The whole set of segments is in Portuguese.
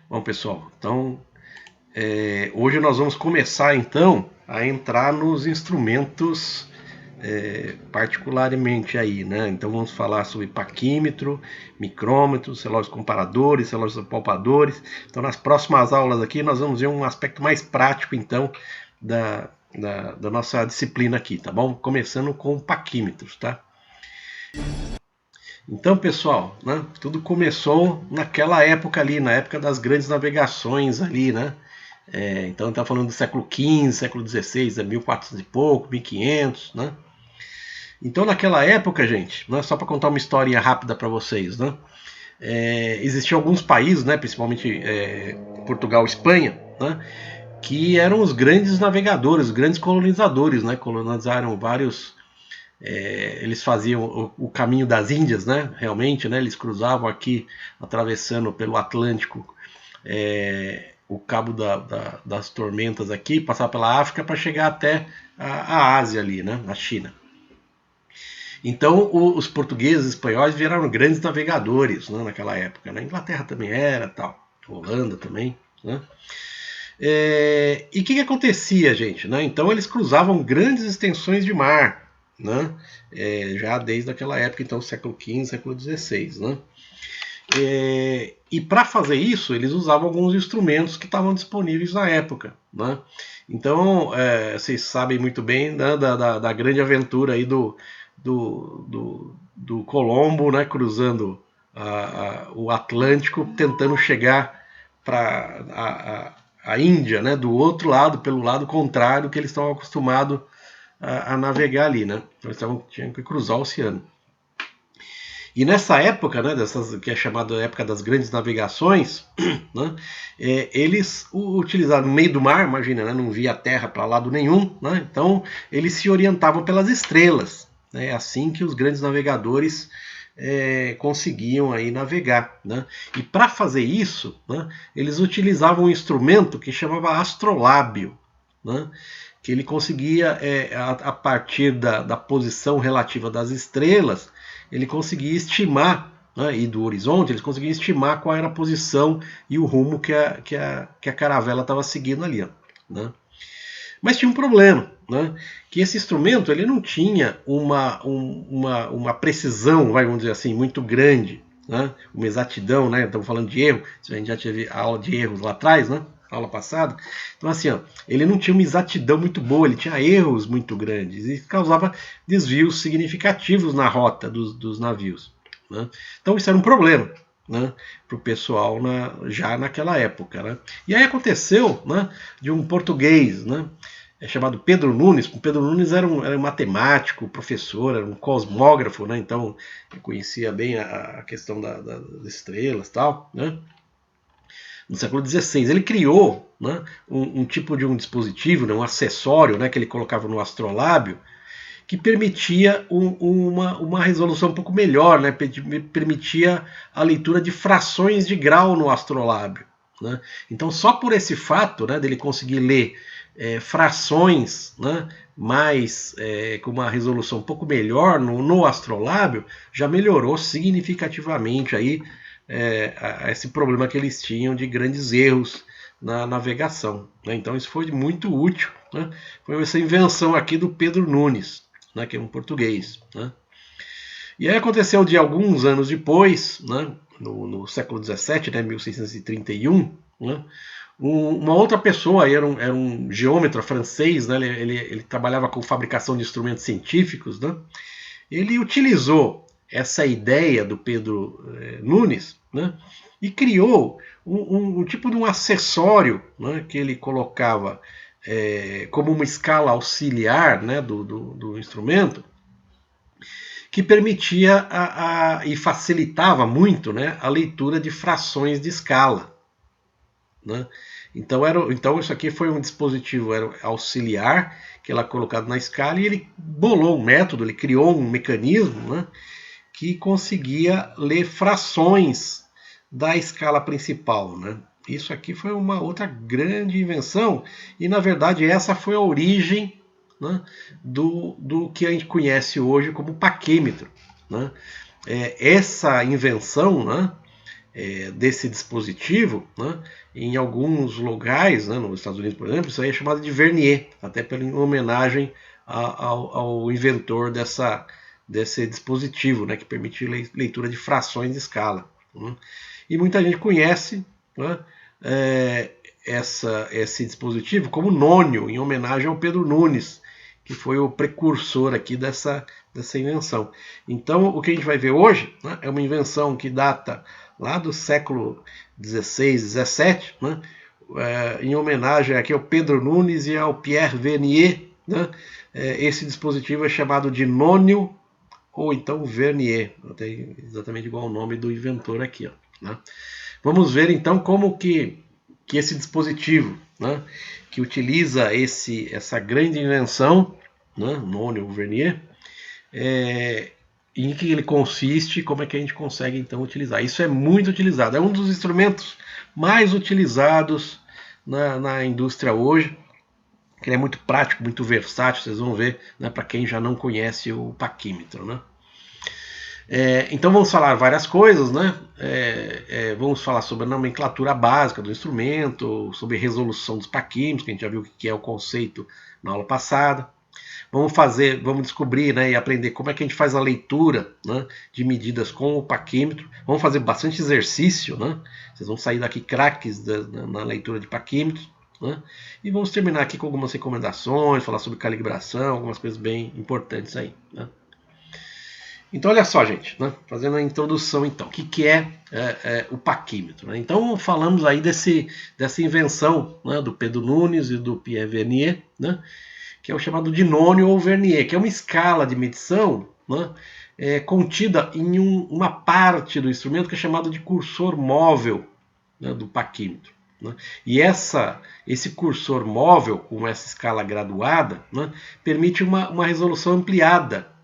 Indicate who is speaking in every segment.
Speaker 1: Bom, pessoal, então hoje nós vamos começar então a entrar nos instrumentos particularmente aí, né? Então vamos falar sobre paquímetro, micrômetros, relógios comparadores, relógios apalpadores. Então nas próximas aulas aqui nós vamos ver um aspecto mais prático então da nossa disciplina aqui, tá bom? Começando com paquímetros, tá? Então, pessoal, né, tudo começou naquela época ali, na época das grandes navegações ali, né? Então, está falando do século XV, século XVI, 1400 e pouco, 1500, né? Então, naquela época, gente, né, só para contar uma historinha rápida para vocês, né? Existiam alguns países, né, principalmente Portugal e Espanha, né, que eram os grandes navegadores, os grandes colonizadores, né? Colonizaram vários eles faziam o caminho das Índias, né? Realmente, né? Eles cruzavam aqui, atravessando pelo Atlântico, o Cabo das Tormentas aqui, passar pela África para chegar até a Ásia ali, né? Na China. Então, os portugueses e espanhóis viraram grandes navegadores, né, naquela época. Né? A Inglaterra também era, tal, Holanda também, né? E o que acontecia, gente? Né? Então eles cruzavam grandes extensões de mar, né? Já desde aquela época, então século XV, século XVI. Né? E para fazer isso, eles usavam alguns instrumentos que estavam disponíveis na época. Né? Então, vocês sabem muito bem, né, da grande aventura aí do Colombo, né, cruzando o Atlântico, tentando chegar para a Índia, né, do outro lado, pelo lado contrário que eles estavam acostumados a navegar ali, né? Então eles tinham que cruzar o oceano. E nessa época, né, que é chamada época das grandes navegações, né, eles utilizaram no meio do mar, imagina, né, não via terra para lado nenhum, né, então eles se orientavam pelas estrelas. É assim que os grandes navegadores conseguiam aí navegar. Né? E para fazer isso, né, eles utilizavam um instrumento que chamava astrolábio, né, que ele conseguia, a partir da posição relativa das estrelas, ele conseguia estimar, né, e do horizonte, eles conseguiam estimar qual era a posição e o rumo que a caravela estava seguindo ali. Ó, né? Mas tinha um problema, né? Que esse instrumento ele não tinha uma precisão, vamos dizer assim, muito grande, né? Uma exatidão, né? Estamos falando de erro, a gente já teve aula de erros lá atrás, né? Aula passada. Então, assim, ó, ele não tinha uma exatidão muito boa, ele tinha erros muito grandes e causava desvios significativos na rota dos navios. Né? Então, isso era um problema. Né, para o pessoal já naquela época. Né? E aí aconteceu, né, de um português, né, chamado Pedro Nunes. O Pedro Nunes era um matemático, professor, era um cosmógrafo, né, então conhecia bem a questão das estrelas e tal. Né? No século XVI, ele criou, né, um tipo de um dispositivo, né, um acessório, né, que ele colocava no astrolábio, que permitia uma resolução um pouco melhor, né? Permitia a leitura de frações de grau no astrolábio. Né? Então, só por esse fato, né, dele conseguir ler frações, né, com uma resolução um pouco melhor no astrolábio, já melhorou significativamente aí, esse problema que eles tinham de grandes erros na navegação. Né? Então, isso foi muito útil. Né? Foi essa invenção aqui do Pedro Nunes, né, que é um português. Né? E aí aconteceu de alguns anos depois, né, no século XVII, né, 1631, né, uma outra pessoa, era um geômetra francês, né, ele trabalhava com fabricação de instrumentos científicos, né, ele utilizou essa ideia do Pedro Nunes, né, e criou um tipo de um acessório, né, que ele colocava como uma escala auxiliar, né, do instrumento, que permitia e facilitava muito, né, a leitura de frações de escala. Né? Então isso aqui foi um dispositivo auxiliar que ela colocado na escala, e ele bolou um método, ele criou um mecanismo, né, que conseguia ler frações da escala principal. Né? Isso aqui foi uma outra grande invenção, e na verdade essa foi a origem, né, do que a gente conhece hoje como paquímetro. Né? Essa invenção, né, desse dispositivo, né, em alguns lugares, né, nos Estados Unidos, por exemplo, isso aí é chamado de vernier, até em homenagem ao inventor desse dispositivo, né, que permite leitura de frações de escala. Né. E muita gente conhece, né, esse dispositivo como nônio, em homenagem ao Pedro Nunes, que foi o precursor aqui dessa invenção. Então, o que a gente vai ver hoje, né, é uma invenção que data lá do século XVI, XVII, né, em homenagem aqui ao Pedro Nunes e ao Pierre Vernier. Né, esse dispositivo é chamado de nônio ou então vernier, até exatamente igual ao nome do inventor aqui. Ó, né. Vamos ver então como que esse dispositivo, né, que utiliza essa grande invenção, né, nônio ou vernier, em que ele consiste, como é que a gente consegue então utilizar. Isso é muito utilizado, é um dos instrumentos mais utilizados na indústria hoje, que ele é muito prático, muito versátil, vocês vão ver, né, para quem já não conhece o paquímetro. Né? Então vamos falar várias coisas, né? Vamos falar sobre a nomenclatura básica do instrumento, sobre resolução dos paquímetros, que a gente já viu o que é o conceito na aula passada. Vamos descobrir, né, e aprender como é que a gente faz a leitura, né, de medidas com o paquímetro. Vamos fazer bastante exercício, né? Vocês vão sair daqui craques na leitura de paquímetros. Né? E vamos terminar aqui com algumas recomendações, falar sobre calibração, algumas coisas bem importantes aí. Né? Então, olha só, gente, né? Fazendo a introdução, então, o que é o paquímetro? Né? Então, falamos aí dessa invenção, né, do Pedro Nunes e do Pierre Vernier, né, que é o chamado de nônio ou vernier, que é uma escala de medição, né, contida em uma parte do instrumento que é chamado de cursor móvel, né, do paquímetro. Né? E esse cursor móvel, com essa escala graduada, né, permite uma resolução ampliada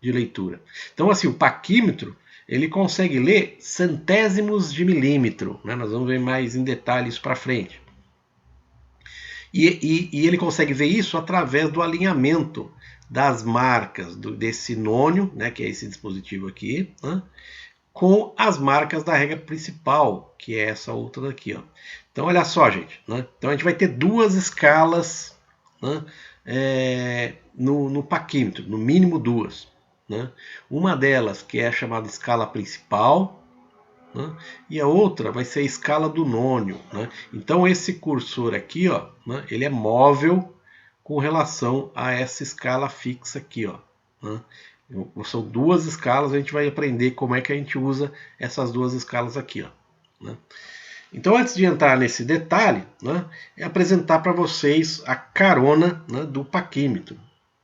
Speaker 1: de leitura. Então, assim, o paquímetro ele consegue ler centésimos de milímetro. Né? Nós vamos ver mais em detalhe isso para frente. E ele consegue ver isso através do alinhamento das marcas desse nônio, né, que é esse dispositivo aqui, né, com as marcas da regra principal, que é essa outra daqui. Ó. Então, olha só, gente. Né? Então, a gente vai ter duas escalas, né, no paquímetro, no mínimo duas. Né? Uma delas que é a chamada escala principal, né? E a outra vai ser a escala do nônio. Né? Então esse cursor aqui, ó, né, ele é móvel com relação a essa escala fixa aqui. Ó, né? São duas escalas, a gente vai aprender como é que a gente usa essas duas escalas aqui. Ó, né? Então, antes de entrar nesse detalhe, né, é apresentar para vocês a carona, né, do paquímetro.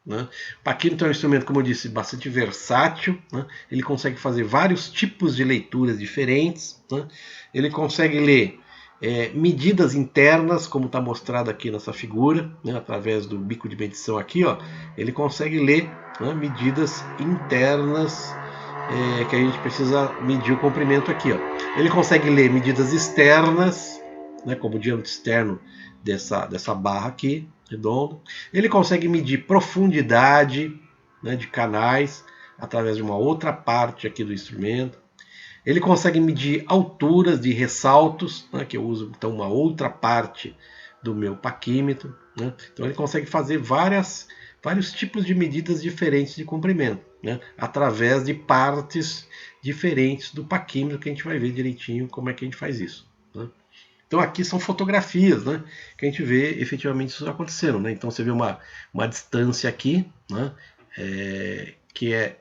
Speaker 1: Né? O paquímetro é um instrumento, como eu disse, bastante versátil. Né? Ele consegue fazer vários tipos de leituras diferentes. Né? Ele consegue ler medidas internas, como está mostrado aqui nessa figura, né? Através do bico de medição aqui. Ó, ele consegue ler, né, medidas internas que a gente precisa medir o comprimento aqui. Ó. Ele consegue ler medidas externas, né, como o diâmetro externo dessa barra aqui, redonda. Ele consegue medir profundidade, né, de canais através de uma outra parte aqui do instrumento. Ele consegue medir alturas de ressaltos, né, que eu uso então uma outra parte do meu paquímetro. Né? Então ele consegue fazer vários tipos de medidas diferentes de comprimento, né, através de partes diferentes do paquímetro, que a gente vai ver direitinho como é que a gente faz isso. Né? Então aqui são fotografias, né, que a gente vê efetivamente isso acontecendo. Né? Então você vê uma distância aqui, né, que é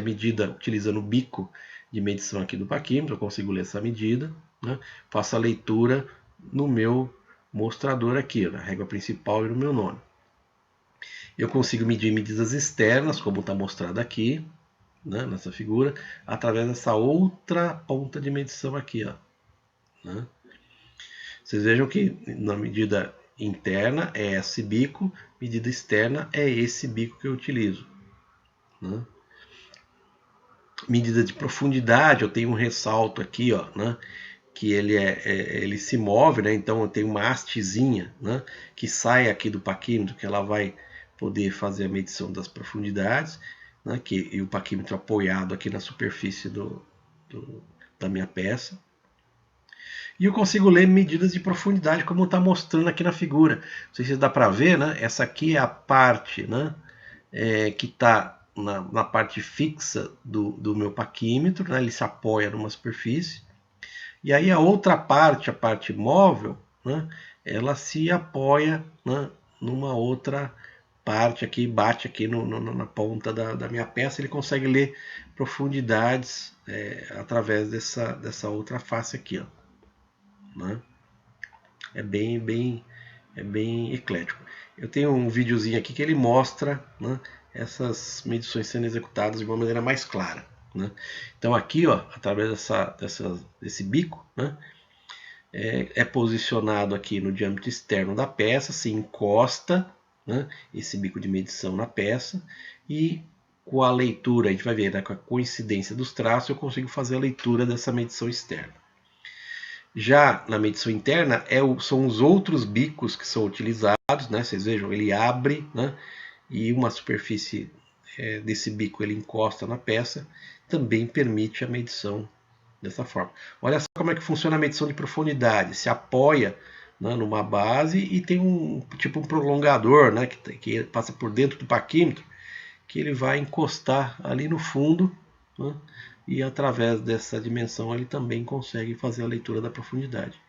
Speaker 1: medida utilizando o bico de medição aqui do paquímetro. Eu consigo ler essa medida, né, faço a leitura no meu mostrador aqui, na régua principal e no meu nome. Eu consigo medir medidas externas, como está mostrado aqui, né, nessa figura, através dessa outra ponta de medição aqui. Ó, né? Vocês vejam que na medida interna é esse bico, medida externa é esse bico que eu utilizo. Né? Medida de profundidade, eu tenho um ressalto aqui, ó, né, que ele se move, né, então eu tenho uma hastezinha, né, que sai aqui do paquímetro, que ela vai poder fazer a medição das profundidades, né, e o paquímetro apoiado aqui na superfície da minha peça. E eu consigo ler medidas de profundidade, como está mostrando aqui na figura. Não sei se dá para ver, né? Essa aqui é a parte, né, que está na parte fixa do meu paquímetro, né? Ele se apoia numa superfície. E aí a outra parte, a parte móvel, né, ela se apoia, né, numa outra parte aqui, bate aqui na ponta da minha peça. Ele consegue ler profundidades através dessa outra face aqui, ó, né? É bem eclético. Eu tenho um videozinho aqui que ele mostra, né, essas medições sendo executadas de uma maneira mais clara, né? Então aqui, ó, através desse bico, né, é posicionado aqui no diâmetro externo da peça, se encosta, né, esse bico de medição na peça, e com a leitura, a gente vai ver, né, com a coincidência dos traços, eu consigo fazer a leitura dessa medição externa. Já na medição interna, são os outros bicos que são utilizados, né? Vocês vejam, ele abre, né, e uma superfície desse bico ele encosta na peça, também permite a medição dessa forma. Olha só como é que funciona a medição de profundidade. Se apoia, né, numa base e tem um prolongador, né, que passa por dentro do paquímetro, que ele vai encostar ali no fundo, né, e através dessa dimensão ele também consegue fazer a leitura da profundidade.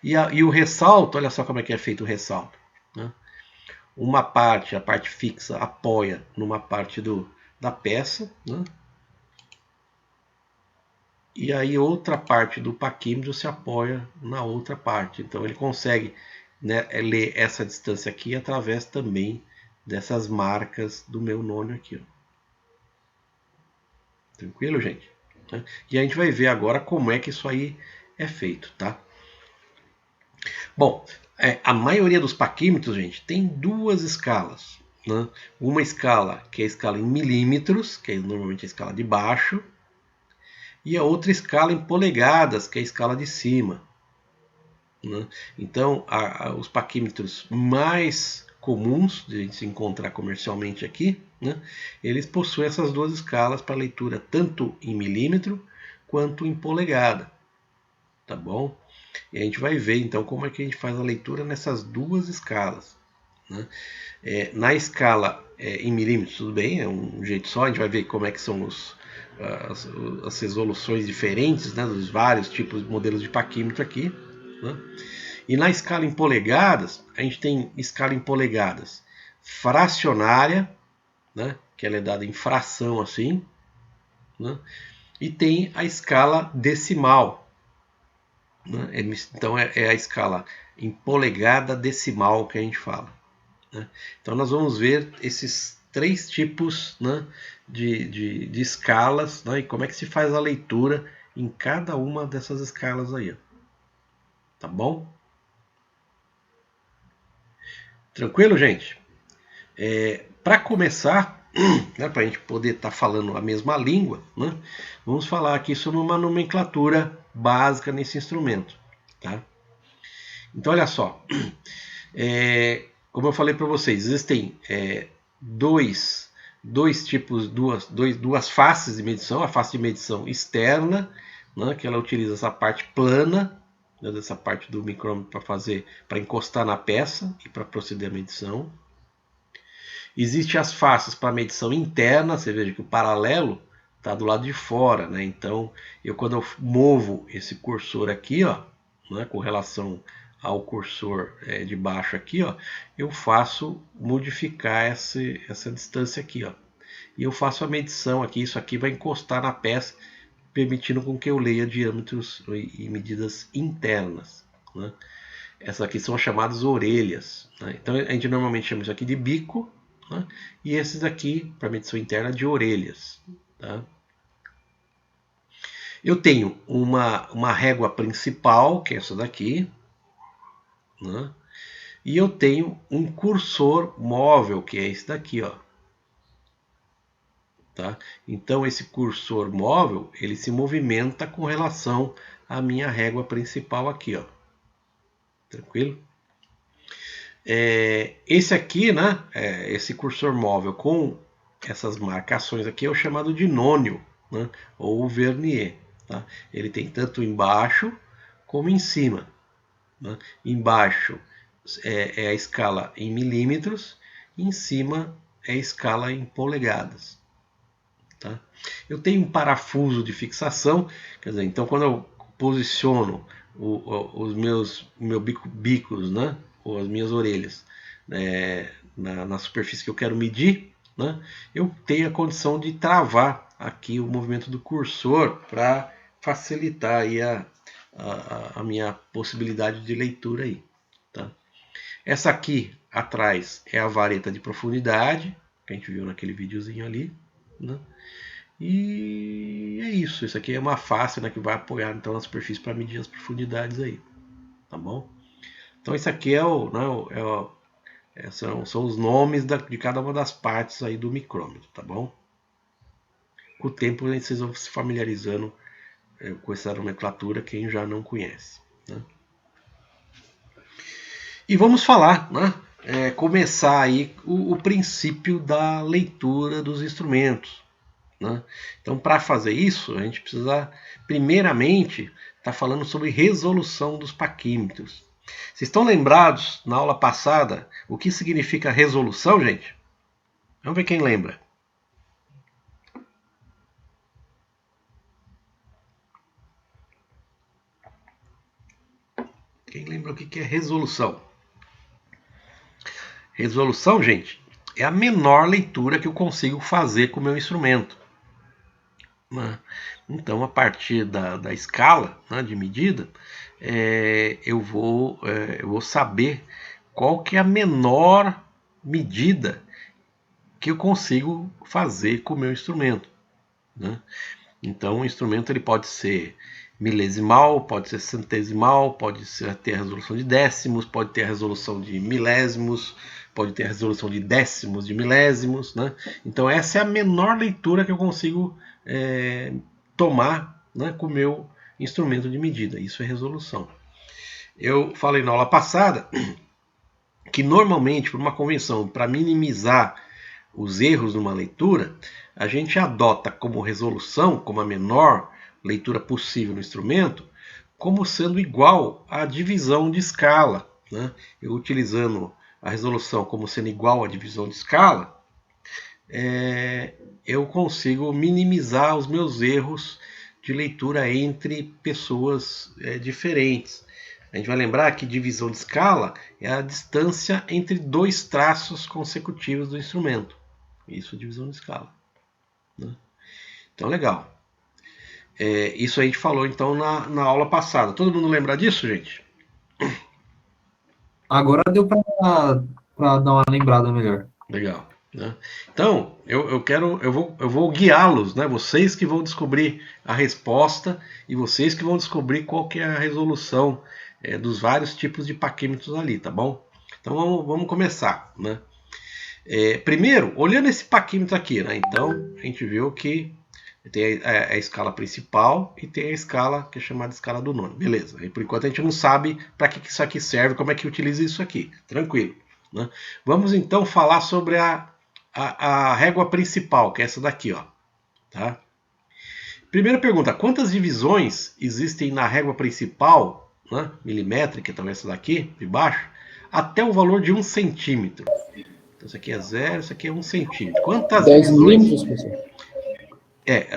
Speaker 1: E o ressalto, olha só como é que é feito o ressalto, né? Uma parte, a parte fixa, apoia numa parte da peça, né? E aí outra parte do paquímetro se apoia na outra parte. Então ele consegue, né, ler essa distância aqui através também dessas marcas do meu nônio aqui, ó. Tranquilo, gente? E a gente vai ver agora como é que isso aí é feito, tá? Bom, a maioria dos paquímetros, gente, tem duas escalas, né? Uma escala que é a escala em milímetros, que é normalmente a escala de baixo, e a outra escala em polegadas, que é a escala de cima, né? Então, os paquímetros mais comuns de a gente se encontrar comercialmente aqui, né, eles possuem essas duas escalas para leitura tanto em milímetro quanto em polegada, tá bom? E a gente vai ver então como é que a gente faz a leitura nessas duas escalas, né? Na escala em milímetros, tudo bem, é um jeito só, a gente vai ver como é que são as resoluções diferentes, né, dos vários tipos de modelos de paquímetro aqui, né? E na escala em polegadas, a gente tem escala em polegadas fracionária, né, que ela é dada em fração assim, né, e tem a escala decimal, né, então é a escala em polegada decimal que a gente fala, né. Então nós vamos ver esses três tipos, né, de escalas, né, e como é que se faz a leitura em cada uma dessas escalas aí, ó. Tá bom? Tranquilo, gente? Para começar, né, para a gente poder estar falando a mesma língua, né, vamos falar aqui sobre uma nomenclatura básica nesse instrumento. Tá? Então, olha só, como eu falei para vocês, existem dois tipos, duas faces de medição. A face de medição externa, né, que ela utiliza essa parte plana, né, dessa parte do micrômetro para encostar na peça e para proceder a medição. Existem as faces para medição interna, você veja que o paralelo está do lado de fora, né? Então, quando eu movo esse cursor aqui, ó, né, com relação ao cursor de baixo aqui, ó, eu faço modificar essa distância aqui, ó. E eu faço a medição aqui, isso aqui vai encostar na peça, permitindo com que eu leia diâmetros e medidas internas, né? Essas aqui são as chamadas orelhas, né? Então a gente normalmente chama isso aqui de bico, né? E esses aqui, para medição interna, de orelhas. Tá? Eu tenho uma régua principal, que é essa daqui, né? E eu tenho um cursor móvel, que é esse daqui, ó. Tá? Então esse cursor móvel, ele se movimenta com relação à minha régua principal aqui, ó. Tranquilo? Esse aqui, né, esse cursor móvel com essas marcações aqui é o chamado de nônio, né, ou vernier. Tá? Ele tem tanto embaixo como em cima. Né? Embaixo é a escala em milímetros, em cima é a escala em polegadas. Tá? Eu tenho um parafuso de fixação, quer dizer, então quando eu posiciono os meus bicos, né, ou as minhas orelhas, na superfície que eu quero medir, né, eu tenho a condição de travar aqui o movimento do cursor para facilitar aí a minha possibilidade de leitura aí. Tá? Essa aqui atrás é a vareta de profundidade, que a gente viu naquele videozinho ali, né? E é isso. Isso aqui é uma face, né, que vai apoiar então na superfície para medir as profundidades aí, tá bom? Então isso aqui é são os nomes de cada uma das partes aí do micrômetro, tá bom? Com o tempo vocês vão se familiarizando com essa nomenclatura, quem já não conhece, né? E vamos falar, né? Começar aí o princípio da leitura dos instrumentos. Né? Então, para fazer isso, a gente precisa, primeiramente, estar falando sobre resolução dos paquímetros. Vocês estão lembrados, na aula passada, o que significa resolução, gente? Vamos ver quem lembra. Quem lembra o que é resolução? Resolução, gente, é a menor leitura que eu consigo fazer com o meu instrumento. Né? Então, a partir da escala, né, de medida, eu vou saber qual que é a menor medida que eu consigo fazer com o meu instrumento. Né? Então, o instrumento ele pode ser milesimal, pode ser centesimal, pode ter a resolução de décimos, pode ter a resolução de milésimos, pode ter a resolução de décimos, de milésimos. Né? Então, essa é a menor leitura que eu consigo tomar, né, com o meu instrumento de medida. Isso é resolução. Eu falei na aula passada que normalmente, por uma convenção, para minimizar os erros numa leitura, a gente adota como resolução, como a menor leitura possível no instrumento, como sendo igual à divisão de escala. Né? Eu utilizando a resolução como sendo igual à divisão de escala, eu consigo minimizar os meus erros de leitura entre pessoas diferentes. A gente vai lembrar que divisão de escala é a distância entre dois traços consecutivos do instrumento. Isso é divisão de escala. Né? Então, legal. Isso a gente falou então na aula passada. Todo mundo lembra disso, gente?
Speaker 2: Agora deu para dar uma lembrada melhor.
Speaker 1: Legal. Né? Então, eu vou guiá-los, né? Vocês que vão descobrir a resposta e vocês que vão descobrir qual que é a resolução dos vários tipos de paquímetros ali, tá bom? Então vamos começar, né? Primeiro, olhando esse paquímetro aqui, né? Então a gente viu que tem a escala principal e tem a escala que é chamada de escala do nono. Beleza. E por enquanto a gente não sabe para que isso aqui serve, como é que utiliza isso aqui. Tranquilo. Né? Vamos então falar sobre a régua principal, que é essa daqui, ó. Tá? Primeira pergunta: quantas divisões existem na régua principal, né, milimétrica, então essa daqui de baixo, até o valor de 1 centímetro? Então isso aqui é 0, isso aqui é 1 centímetro. Quantas
Speaker 2: 10
Speaker 1: divisões?
Speaker 2: milímetros, professor?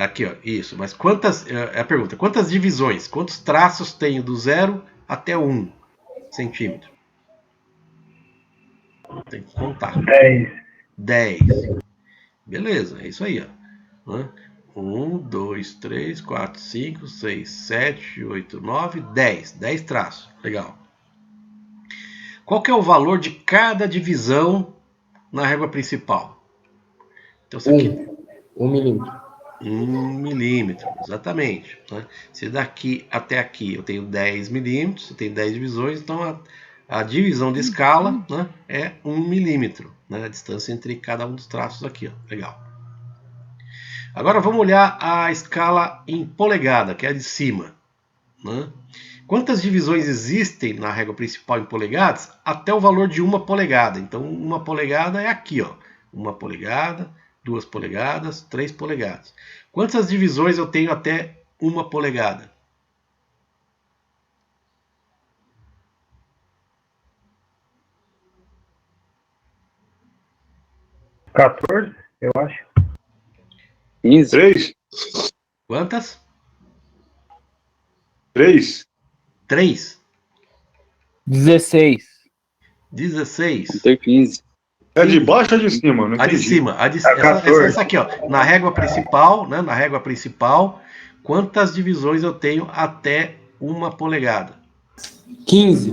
Speaker 1: Aqui, ó, isso. Mas quantas. É a pergunta: quantas divisões? Quantos traços tenho do 0 até 1 centímetro? Tem que contar. 10. Beleza, é isso aí, ó. 1, 2, 3, 4, 5, 6, 7, 8, 9, 10. 10 traços. Legal. Qual que é o valor de cada divisão na régua principal? Então, isso aqui.
Speaker 2: 1 milímetro.
Speaker 1: 1 milímetro, exatamente. Né? Se daqui até aqui eu tenho 10 milímetros, eu tenho 10 divisões, então a divisão de escala, né, é 1 milímetro, né, a distância entre cada um dos traços aqui. Ó. Legal. Agora vamos olhar a escala em polegada, que é a de cima. Né? Quantas divisões existem na régua principal em polegadas? Até o valor de 1 polegada. Então, 1 polegada é aqui, ó. 1 polegada, 2 polegadas, 3 polegadas. Quantas divisões eu tenho até 1 polegada?
Speaker 3: (14), eu acho.
Speaker 4: 15.
Speaker 5: 3?
Speaker 1: Quantas?
Speaker 5: 3?
Speaker 1: 3.
Speaker 2: 16.
Speaker 1: 16.
Speaker 4: Vamos ter 15.
Speaker 5: É de baixo ou de cima? Não
Speaker 1: A de
Speaker 5: entendi.
Speaker 1: cima. Essa aqui, ó. Na régua principal, né? Na régua principal, quantas divisões eu tenho até 1 polegada?
Speaker 2: 15.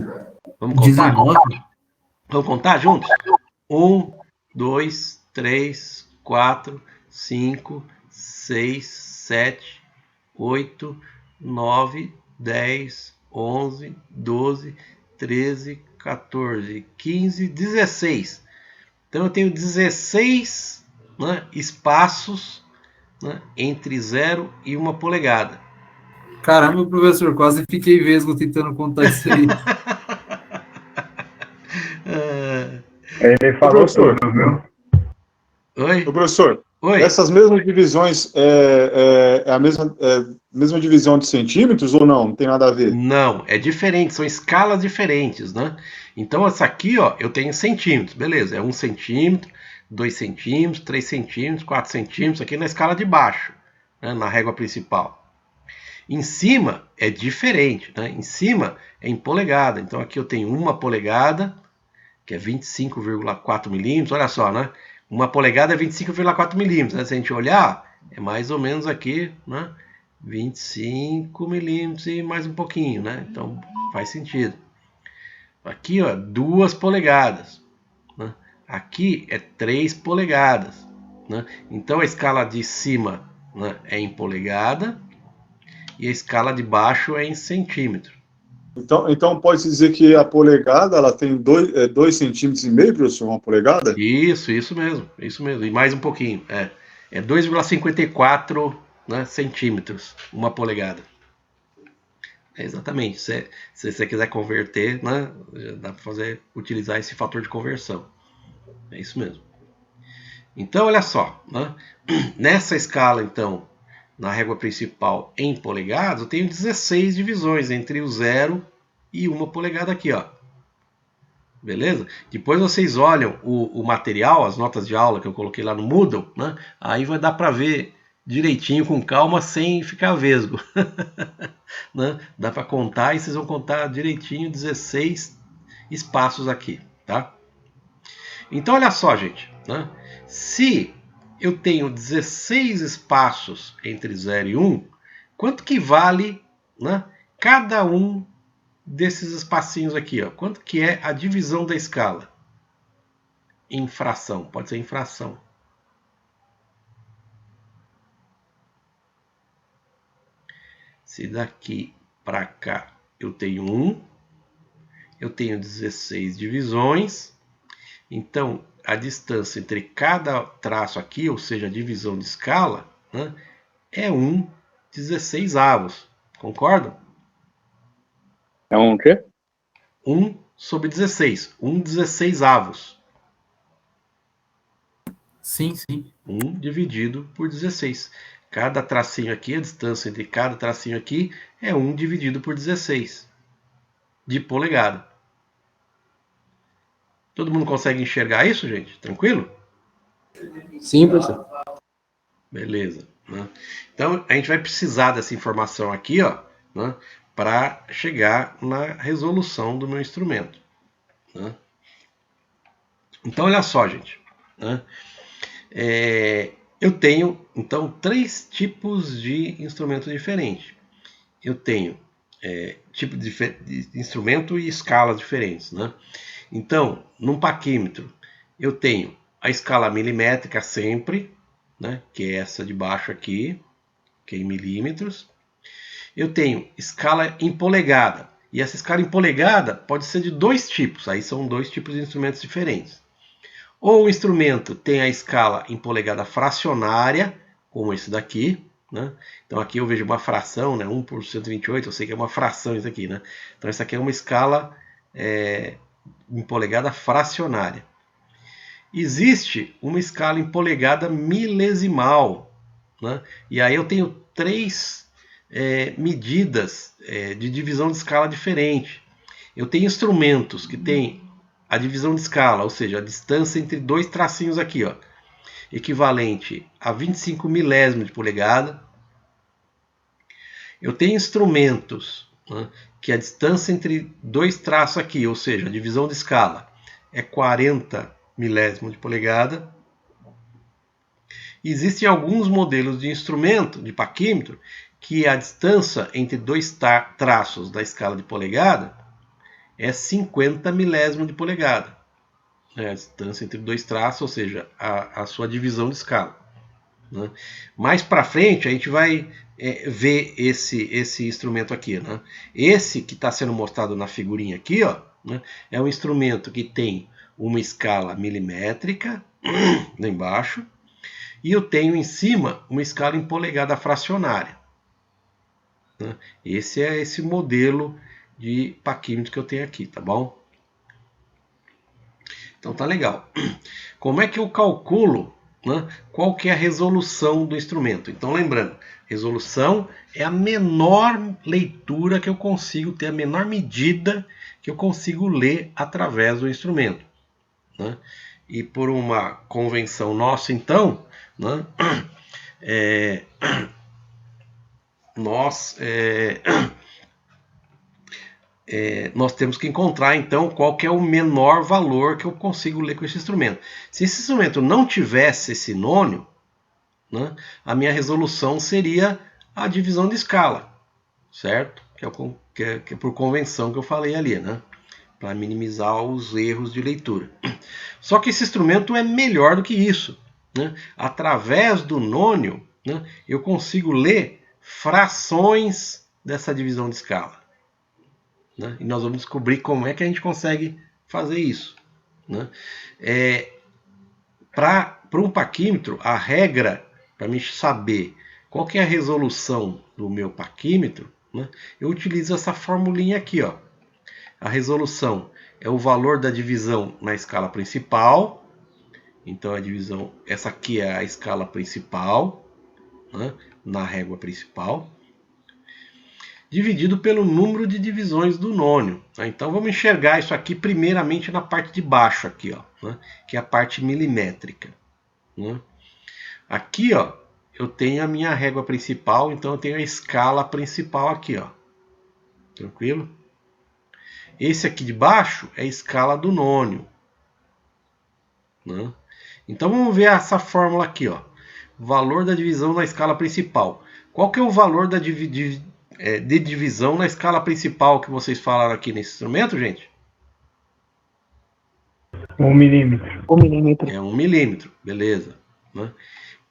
Speaker 1: Vamos contar?
Speaker 2: 19.
Speaker 1: Vamos contar juntos? 1, 2, 3, 4, 5, 6, 7, 8, 9, 10, 11, 12, 13, 14, 15, 16. Então eu tenho 16, né, espaços, né, entre 0 e 1 polegada.
Speaker 2: Caramba, professor, quase fiquei vesgo tentando contar isso aí.
Speaker 3: Ele
Speaker 5: Ô,
Speaker 3: falou
Speaker 5: professor,
Speaker 3: tudo, viu?
Speaker 1: Oi?
Speaker 5: ô, professor,
Speaker 1: Oi?
Speaker 5: essas mesmas divisões é a mesma divisão de centímetros ou não? Não tem nada a ver?
Speaker 1: Não, é diferente, são escalas diferentes, né? Então essa aqui, ó, eu tenho centímetros, beleza, é 1 centímetro, 2 centímetros, 3 centímetros, 4 centímetros, aqui na escala de baixo, né, na régua principal. Em cima é diferente, né? Em cima é em polegada, então aqui eu tenho 1 polegada, que é 25,4 milímetros, olha só, né? 1 polegada é 25,4 milímetros, né? Se a gente olhar, é mais ou menos aqui, né? 25 milímetros e mais um pouquinho, né? Então faz sentido. Aqui, ó, 2 polegadas, né? Aqui é 3 polegadas, né? Então a escala de cima, né, é em polegada e a escala de baixo é em centímetro.
Speaker 5: Então pode-se dizer que a polegada ela tem 2,5 centímetros, professor, uma polegada?
Speaker 1: Isso mesmo, isso mesmo. E mais um pouquinho. É 2,54, né, centímetros, 1 polegada. Exatamente. Se você quiser converter, né, dá para utilizar esse fator de conversão. É isso mesmo. Então, olha só, né? Nessa escala, então, na régua principal em polegadas, eu tenho 16 divisões entre o 0 e 1 polegada aqui, ó. Beleza? Depois vocês olham o material, as notas de aula que eu coloquei lá no Moodle, né? Aí vai dar para ver direitinho, com calma, sem ficar vesgo. Né? Dá para contar e vocês vão contar direitinho 16 espaços aqui, tá? Então olha só, gente, né? Se eu tenho 16 espaços entre 0 e 1, quanto que vale, né, cada um desses espacinhos aqui, ó? Quanto que é a divisão da escala? Em fração, pode ser em fração. Se daqui para cá eu tenho 1, eu tenho 16 divisões, então a distância entre cada traço aqui, ou seja, a divisão de escala, né, é 1/16avos. Concordam?
Speaker 4: É um quê?
Speaker 1: 1/16. 1/16avos.
Speaker 2: Sim, sim.
Speaker 1: 1 dividido por 16. Cada tracinho aqui, a distância entre cada tracinho aqui é 1 dividido por 16 de polegada. Todo mundo consegue enxergar isso, gente? Tranquilo?
Speaker 4: Sim, professor.
Speaker 1: Beleza. Né? Então, a gente vai precisar dessa informação aqui, ó, né, para chegar na resolução do meu instrumento. Né? Então, olha só, gente. Né? Eu tenho, então, 3 tipos de instrumento diferentes. Eu tenho tipo de instrumento e escalas diferentes. Né? Então, num paquímetro, eu tenho a escala milimétrica sempre, né, que é essa de baixo aqui, que é em milímetros. Eu tenho escala em polegada. E essa escala em polegada pode ser de 2 tipos. Aí são 2 tipos de instrumentos diferentes. Ou o instrumento tem a escala em polegada fracionária, como esse daqui. Né? Então aqui eu vejo uma fração, né? 1 por 128, eu sei que é uma fração isso aqui. Né? Então essa aqui é uma escala em polegada fracionária. Existe uma escala em polegada milesimal. Né? E aí eu tenho 3 medidas de divisão de escala diferente. Eu tenho instrumentos que têm a divisão de escala, ou seja, a distância entre dois tracinhos aqui, ó, equivalente a 25 milésimos de polegada. Eu tenho instrumentos, né, que a distância entre dois traços aqui, ou seja, a divisão de escala, é 40 milésimos de polegada. Existem alguns modelos de instrumento, de paquímetro, que a distância entre dois traços da escala de polegada é 50 milésimos de polegada. A distância entre dois traços, ou seja, a sua divisão de escala. Né? Mais para frente a gente vai ver esse instrumento aqui. Né? Esse que está sendo mostrado na figurinha aqui, ó, né, é um instrumento que tem uma escala milimétrica lá embaixo, e eu tenho em cima uma escala em polegada fracionária. Né? Esse é esse modelo de paquímetro que eu tenho aqui, tá bom? Então tá legal. Como é que eu calculo, né, qual que é a resolução do instrumento? Então lembrando, resolução é a menor leitura que eu consigo ter, a menor medida que eu consigo ler através do instrumento. Né? E por uma convenção nossa, então, né, nós temos que encontrar, então, qual que é o menor valor que eu consigo ler com esse instrumento. Se esse instrumento não tivesse esse nônio, né, a minha resolução seria a divisão de escala, certo? Que é por convenção que eu falei ali, né? Para minimizar os erros de leitura. Só que esse instrumento é melhor do que isso. Né? Através do nônio, né, eu consigo ler frações dessa divisão de escala. Né? E nós vamos descobrir como é que a gente consegue fazer isso. Né? Para um paquímetro, a regra para mim saber qual que é a resolução do meu paquímetro, né, eu utilizo essa formulinha aqui. Ó. A resolução é o valor da divisão na escala principal. Então a divisão, essa aqui é a escala principal, né, na régua principal, dividido pelo número de divisões do nônio. Então vamos enxergar isso aqui primeiramente na parte de baixo, aqui, ó, né, que é a parte milimétrica. Né. Aqui, ó, eu tenho a minha régua principal, então eu tenho a escala principal aqui, ó. Tranquilo? Esse aqui de baixo é a escala do nônio. Né. Então vamos ver essa fórmula aqui, ó. Valor da divisão na escala principal. Qual que é o valor de divisão na escala principal que vocês falaram aqui nesse instrumento, gente?
Speaker 3: 1 milímetro.
Speaker 4: 1 milímetro.
Speaker 1: É 1 milímetro, beleza. Né?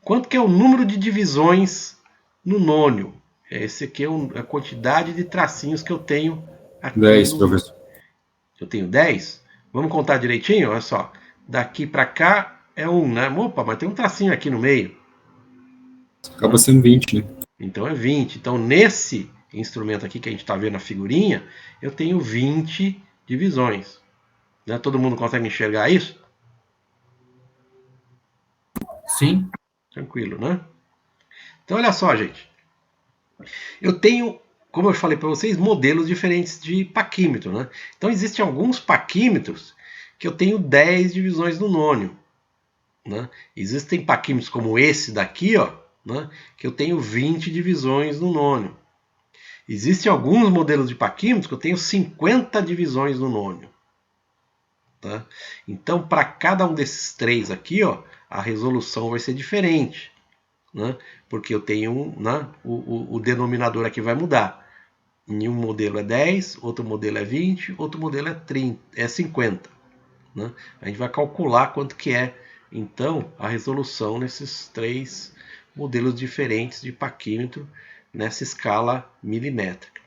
Speaker 1: Quanto que é o número de divisões no nônio? Esse aqui é a quantidade de tracinhos que eu tenho aqui.
Speaker 6: 10, professor.
Speaker 1: Eu tenho 10? Vamos contar direitinho? Olha só. Daqui para cá é 1, né? Opa, mas tem um tracinho aqui no meio.
Speaker 6: Acaba sendo 20, né?
Speaker 1: Então é 20. Então nesse instrumento aqui que a gente está vendo na figurinha, eu tenho 20 divisões. Né? Todo mundo consegue enxergar isso?
Speaker 2: Sim.
Speaker 1: Tranquilo, né? Então olha só, gente. Eu tenho, como eu falei para vocês, modelos diferentes de paquímetro. Né? Então existem alguns paquímetros que eu tenho 10 divisões no nônio. Né? Existem paquímetros como esse daqui, ó, né, que eu tenho 20 divisões no nônio. Existem alguns modelos de paquímetros que eu tenho 50 divisões no nônio. Tá? Então, para cada um desses três aqui, ó, a resolução vai ser diferente. Né? Porque eu tenho né, o denominador aqui vai mudar. Em um modelo é 10, outro modelo é 20, outro modelo é 50. Né? A gente vai calcular quanto que é, então, a resolução nesses três modelos diferentes de paquímetro nessa escala milimétrica.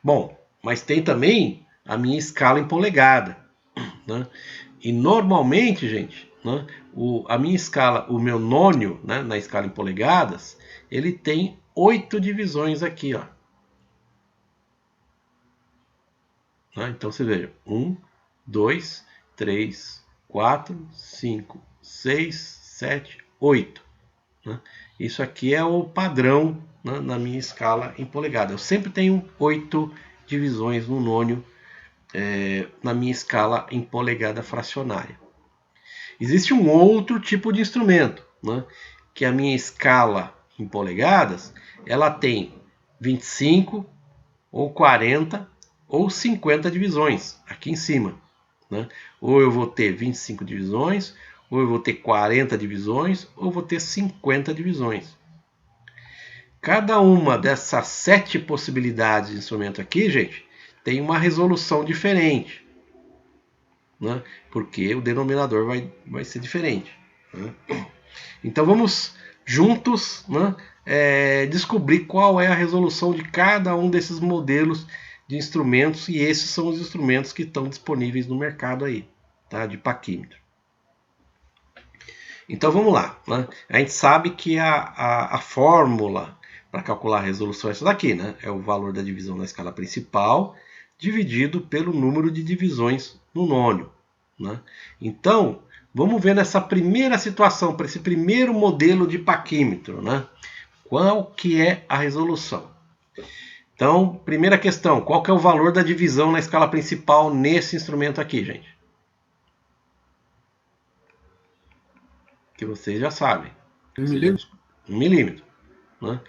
Speaker 1: Bom, mas tem também a minha escala em polegada. Né? E normalmente, gente, né, a minha escala, o meu nônio, né, na escala em polegadas, ele tem 8 divisões aqui, ó. Né? Então você veja, 1, 2, 3, 4, 5, 6, 7, 8. né? Isso aqui é o padrão, né, na minha escala em polegada. Eu sempre tenho 8 divisões no nônio na minha escala em polegada fracionária. Existe um outro tipo de instrumento, né, que a minha escala em polegadas, ela tem 25 ou 40 ou 50 divisões aqui em cima, né? Ou eu vou ter 25 divisões, ou eu vou ter 40 divisões, ou eu vou ter 50 divisões. Cada uma dessas 7 possibilidades de instrumento aqui, gente, tem uma resolução diferente, né? Porque o denominador vai ser diferente, né? Então vamos juntos, né, descobrir qual é a resolução de cada um desses modelos de instrumentos, e esses são os instrumentos que estão disponíveis no mercado aí, tá, de paquímetro. Então vamos lá, né? A gente sabe que a fórmula para calcular a resolução é essa daqui, né? É o valor da divisão na escala principal dividido pelo número de divisões no nônio, né? Então, vamos ver nessa primeira situação, para esse primeiro modelo de paquímetro, né? Qual que é a resolução? Então, primeira questão, qual que é o valor da divisão na escala principal nesse instrumento aqui, gente? Que vocês já sabem.
Speaker 6: 1 milímetro?
Speaker 1: 1 milímetro, né?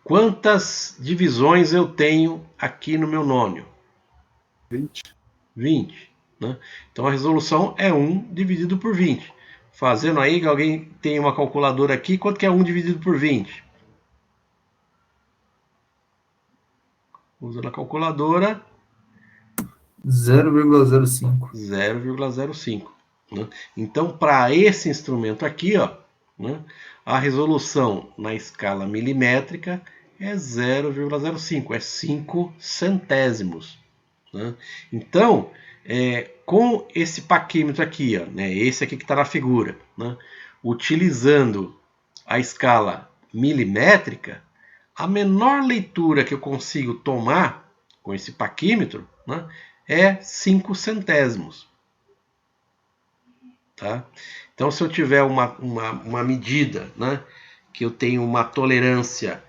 Speaker 1: Quantas divisões eu tenho aqui no meu nônio?
Speaker 6: 20.
Speaker 1: 20. Né? Então a resolução é 1 dividido por 20. Fazendo aí, que alguém tem uma calculadora aqui, quanto que é 1 dividido por 20? Usando a calculadora,
Speaker 2: 0,05.
Speaker 1: 0,05. Né? Então, para esse instrumento aqui, ó, né, a resolução na escala milimétrica é 0,05, é 5 centésimos. Né? Então, com esse paquímetro aqui, ó, né, esse aqui que está na figura, né, utilizando a escala milimétrica, a menor leitura que eu consigo tomar com esse paquímetro, né, é 5 centésimos. Tá? Então, se eu tiver uma medida, né, que eu tenho uma tolerância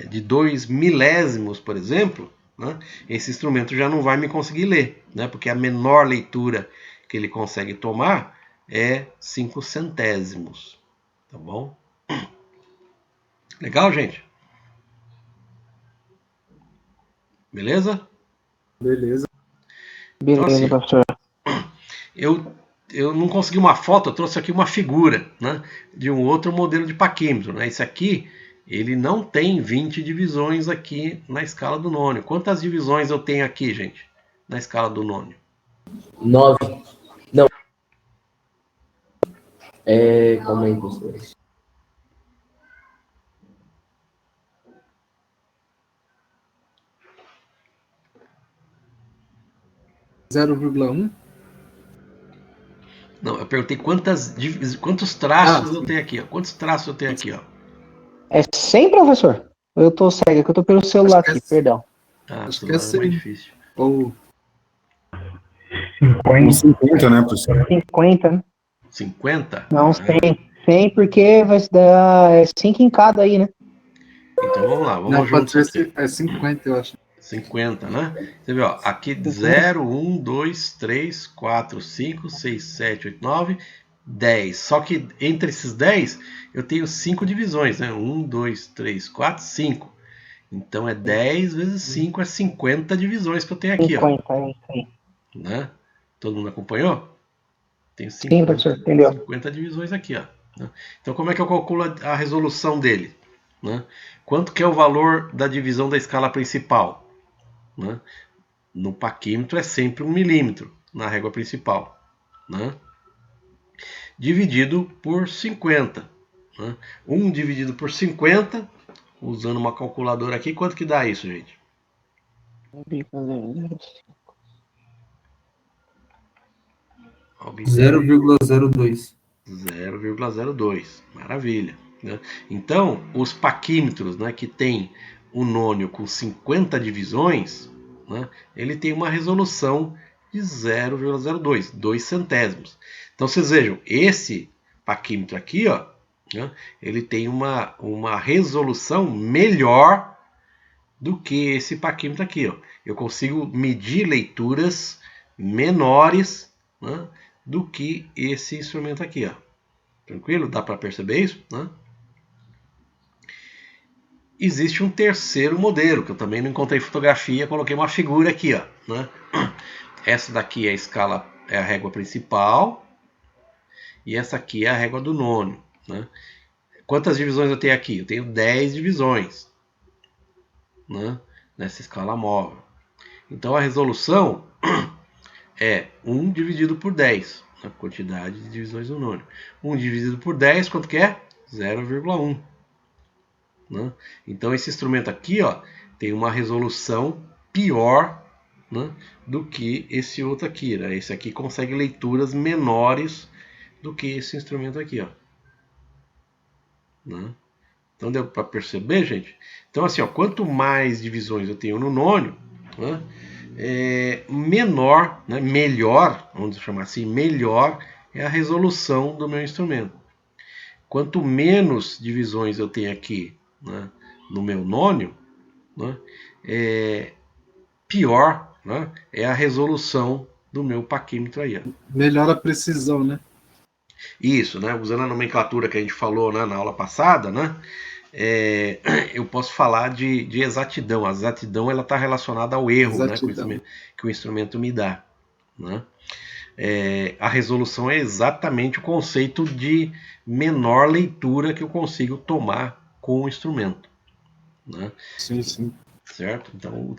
Speaker 1: de 2 milésimos, por exemplo, né, esse instrumento já não vai me conseguir ler, né, porque a menor leitura que ele consegue tomar é 5 centésimos. Tá bom? Legal, gente? Beleza?
Speaker 6: Beleza.
Speaker 1: Então,
Speaker 7: Beleza,
Speaker 1: assim,
Speaker 7: professor.
Speaker 1: eu não consegui uma foto, eu trouxe aqui uma figura, né, de um outro modelo de paquímetro, né? Esse aqui, ele não tem 20 divisões aqui na escala do nônio. Quantas divisões eu tenho aqui, gente, na escala do nônio?
Speaker 8: 9. Não. Calma aí, professor.
Speaker 6: 0,1?
Speaker 1: Não, eu perguntei quantos traços eu tenho aqui, ó. Quantos traços eu tenho aqui, ó?
Speaker 7: É 100, professor? Eu tô cego, que eu tô pelo celular
Speaker 6: Acho que
Speaker 7: aqui, perdão.
Speaker 6: Acho
Speaker 1: Tudo
Speaker 6: que é
Speaker 1: mais
Speaker 6: 100.
Speaker 1: difícil.
Speaker 6: Ou
Speaker 3: 50.
Speaker 6: 50, né, professor?
Speaker 7: 50, né?
Speaker 1: 50?
Speaker 7: Não, 100. 100 porque vai se dar 5 em cada aí, né?
Speaker 1: Então vamos lá, vamos
Speaker 6: Não, pode
Speaker 1: juntos
Speaker 6: ser
Speaker 1: aqui.
Speaker 6: 50, eu acho.
Speaker 1: 50, né? Você vê, ó, aqui 0, 1, 2, 3, 4, 5, 6, 7, 8, 9, 10. Só que entre esses 10 eu tenho 5 divisões, né? 1, 2, 3, 4, 5. Então é 10 vezes 5 é 50 divisões que eu tenho aqui, ó.
Speaker 7: 50, é isso aí.
Speaker 1: Né? Todo mundo acompanhou? Tenho
Speaker 7: Sim, professor, entendeu?
Speaker 1: 50 divisões aqui, ó. Né? Então como é que eu calculo a resolução dele? Né? Quanto que é o valor da divisão da escala principal? Né? No paquímetro é sempre 1 milímetro na régua principal, né? Dividido por 50. Né? 1 dividido por 50, usando uma calculadora aqui, quanto que dá isso, gente?
Speaker 2: 0,02.
Speaker 1: 0,02. Maravilha. Né? Então, os paquímetros, né, que tem o nônio com 50 divisões, né, ele tem uma resolução de 0,02, 2 centésimos. Então, vocês vejam, esse paquímetro aqui, ó, né, ele tem uma resolução melhor do que esse paquímetro aqui. Ó. Eu consigo medir leituras menores, né, do que esse instrumento aqui. Ó. Tranquilo? Dá para perceber isso? Né? Existe um terceiro modelo, que eu também não encontrei fotografia, coloquei uma figura aqui. Ó, né? Essa daqui é a escala, é a régua principal, e essa aqui é a régua do nônio. Né? Quantas divisões eu tenho aqui? Eu tenho 10 divisões, né, nessa escala móvel. Então a resolução é 1 dividido por 10, a quantidade de divisões do nônio. 1 dividido por 10, quanto que é? 0,1. Né? Então esse instrumento aqui, ó, tem uma resolução pior, né, do que esse outro aqui. Né? Esse aqui consegue leituras menores do que esse instrumento aqui. Ó. Né? Então deu para perceber, gente? Então assim, ó, quanto mais divisões eu tenho no nônio, né, menor, né, melhor, vamos chamar assim, melhor é a resolução do meu instrumento. Quanto menos divisões eu tenho aqui, né, no meu nônio, né, pior, né, é a resolução do meu paquímetro aí. Ó.
Speaker 6: Melhora a precisão, né?
Speaker 1: Isso, né, usando a nomenclatura que a gente falou, né, na aula passada, né, eu posso falar de exatidão. A exatidão está relacionada ao erro, né, que o instrumento me dá. Né? A resolução é exatamente o conceito de menor leitura que eu consigo tomar com o instrumento. Né?
Speaker 6: Sim, sim.
Speaker 1: Certo? Então, o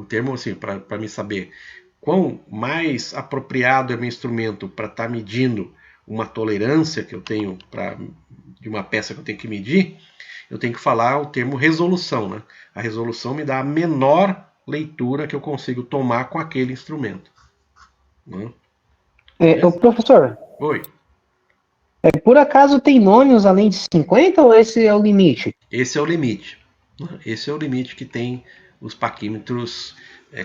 Speaker 1: termo assim, para me saber quão mais apropriado é meu instrumento para estar medindo uma tolerância que eu tenho de uma peça que eu tenho que medir, eu tenho que falar o termo resolução. Né? A resolução me dá a menor leitura que eu consigo tomar com aquele instrumento. Né?
Speaker 7: Ô, professor,
Speaker 1: Oi.
Speaker 7: Por acaso tem nônios além de 50 ou esse é o limite?
Speaker 1: Esse é o limite. Né? Esse é o limite que tem os paquímetros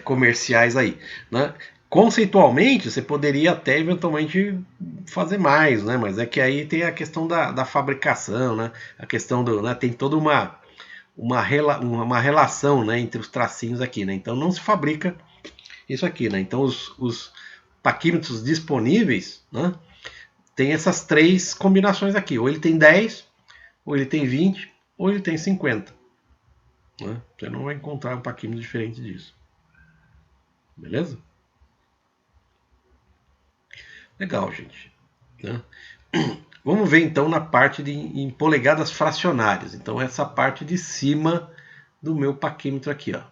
Speaker 1: comerciais aí. Né? Conceitualmente, você poderia até eventualmente fazer mais, né? Mas é que aí tem a questão da fabricação, né? A questão do, né? Tem toda uma relação, né, entre os tracinhos aqui, né? Então não se fabrica isso aqui, né? Então os paquímetros disponíveis, né, tem essas três combinações aqui. Ou ele tem 10, ou ele tem 20, ou ele tem 50. Né? Você não vai encontrar um paquímetro diferente disso. Beleza? Legal, gente. Né? Vamos ver então na parte em polegadas fracionárias. Então essa parte de cima do meu paquímetro aqui, ó.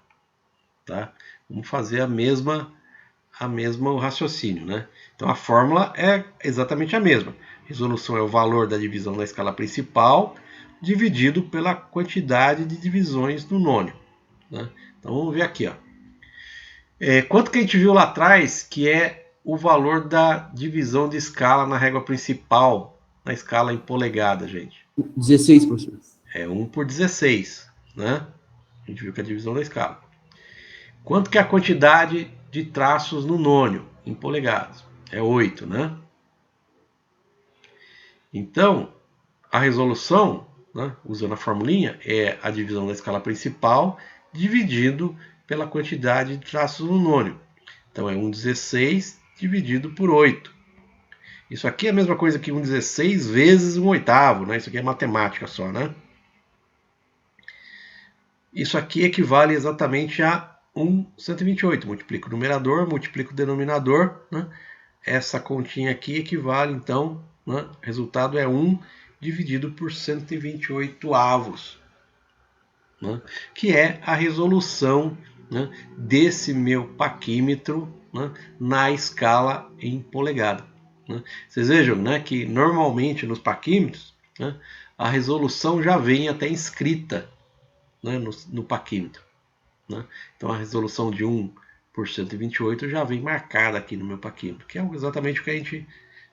Speaker 1: Tá? Vamos fazer o raciocínio, né? Então a fórmula é exatamente a mesma. Resolução é o valor da divisão da escala principal dividido pela quantidade de divisões do nônio. Né? Então vamos ver aqui, ó. Quanto que a gente viu lá atrás que é o valor da divisão de escala na régua principal, na escala em polegada, gente?
Speaker 8: 16, professor.
Speaker 1: É 1 por 16, né? A gente viu que é a divisão da escala. Quanto que é a quantidade de traços no nônio, em polegadas? É 8, né? Então, a resolução, né, usando a formulinha, é a divisão da escala principal dividido pela quantidade de traços no nônio. Então, é 1/16 dividido por 8. Isso aqui é a mesma coisa que 1/16 vezes 1/8, né? Isso aqui é matemática só, né? Isso aqui equivale exatamente a 1/128. Multiplico o numerador, multiplico o denominador, né? Essa continha aqui equivale, então, né? O resultado é 1 dividido por 128 avos, né? Que é a resolução, né, desse meu paquímetro, né, na escala em polegada. Né? Vocês vejam, né, que normalmente nos paquímetros, né, a resolução já vem até inscrita, né, no paquímetro. Né? Então a resolução de 1 por 128 já vem marcada aqui no meu paquímetro, que é exatamente o que a gente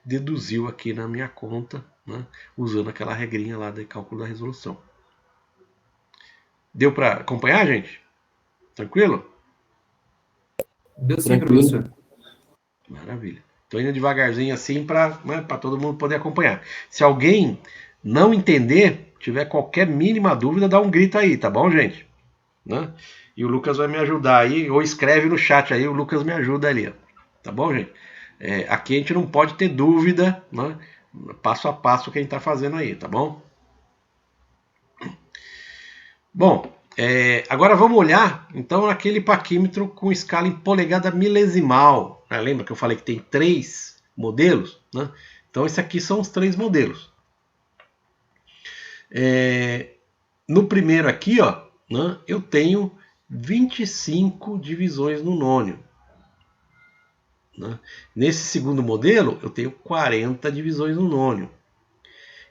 Speaker 1: deduziu aqui na minha conta, né, usando aquela regrinha lá de cálculo da resolução. Deu para acompanhar, gente? Tranquilo?
Speaker 2: Deu sim, professor.
Speaker 1: Maravilha. Estou indo devagarzinho assim para, né, todo mundo poder acompanhar. Se alguém não entender, tiver qualquer mínima dúvida, dá um grito aí, tá bom, gente? Né? E o Lucas vai me ajudar aí, ou escreve no chat aí, o Lucas me ajuda ali, ó. Tá bom, gente? Aqui a gente não pode ter dúvida, né? Passo a passo que a gente está fazendo aí, tá bom? Bom, agora vamos olhar, então, naquele paquímetro com escala em polegada milesimal. Né? Lembra que eu falei que tem 3 modelos? Né? Então, esses aqui são os 3 modelos. No primeiro aqui, ó, né, eu tenho 25 divisões no nônio. Né? Nesse segundo modelo, eu tenho 40 divisões no nônio.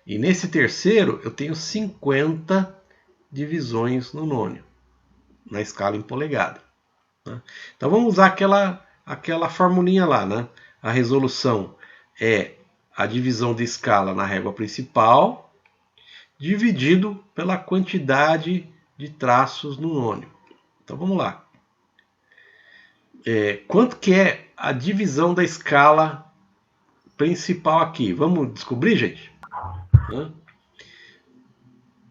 Speaker 1: E nesse terceiro, eu tenho 50 divisões no nônio, na escala em polegada. Né? Então vamos usar aquela formulinha lá. Né? A resolução é a divisão de escala na régua principal, dividido pela quantidade de traços no nônio. Então vamos lá. Quanto que é a divisão da escala principal aqui? Vamos descobrir, gente?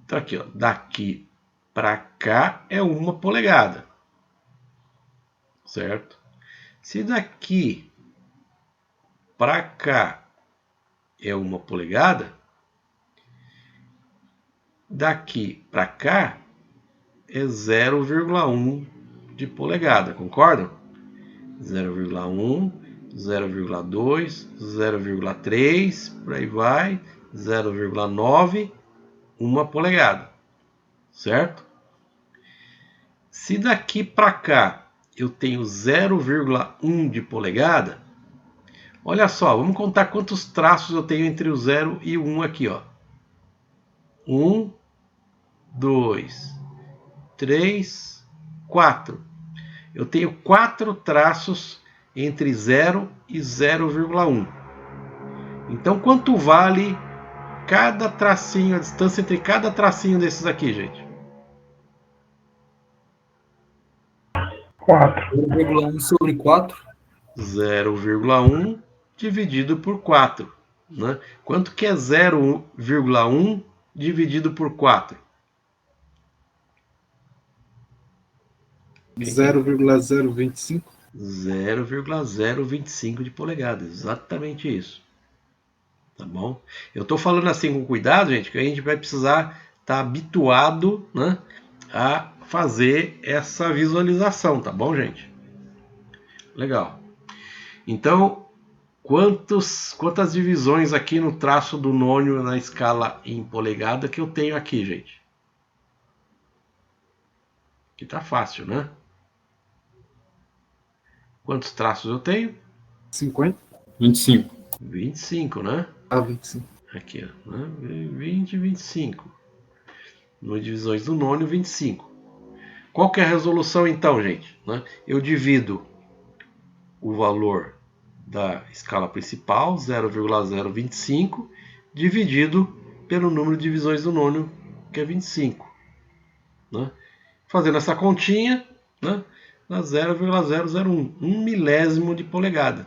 Speaker 1: Então aqui, ó, daqui para cá é 1 polegada, certo? Se daqui para cá é 1 polegada, daqui para cá é 0,1 de polegada, concordam? 0,1, 0,2, 0,3, por aí vai, 0,9, 1 polegada, certo? Se daqui para cá eu tenho 0,1 de polegada, olha só, vamos contar quantos traços eu tenho entre o 0 e o 1 aqui, ó. 1, 2, 3, 4. Eu tenho 4 traços entre 0 e 0,1. Então, quanto vale cada tracinho, a distância entre cada tracinho desses aqui, gente?
Speaker 3: 4.
Speaker 2: 0,1 sobre 4.
Speaker 1: 0,1 dividido por 4. Né? Quanto que é 0,1 dividido por 4?
Speaker 6: 0,025.
Speaker 1: 0,025 de polegada, exatamente isso. Tá bom? Eu estou falando assim com cuidado, gente, que a gente vai precisar estar habituado, né, a fazer essa visualização, tá bom, gente? Legal. Então, quantas divisões aqui no traço do nônio na escala em polegada que eu tenho aqui, gente? Aqui tá fácil, né? Quantos traços eu tenho?
Speaker 6: 50?
Speaker 4: 25.
Speaker 1: 25, né?
Speaker 6: 25.
Speaker 1: Aqui, ó. 20, 25. No divisões do nônio, 25. Qual que é a resolução, então, gente? Eu divido o valor da escala principal, 0,025, dividido pelo número de divisões do nônio, que é 25. Fazendo essa continha, dá 0,001, 1 milésimo de polegada.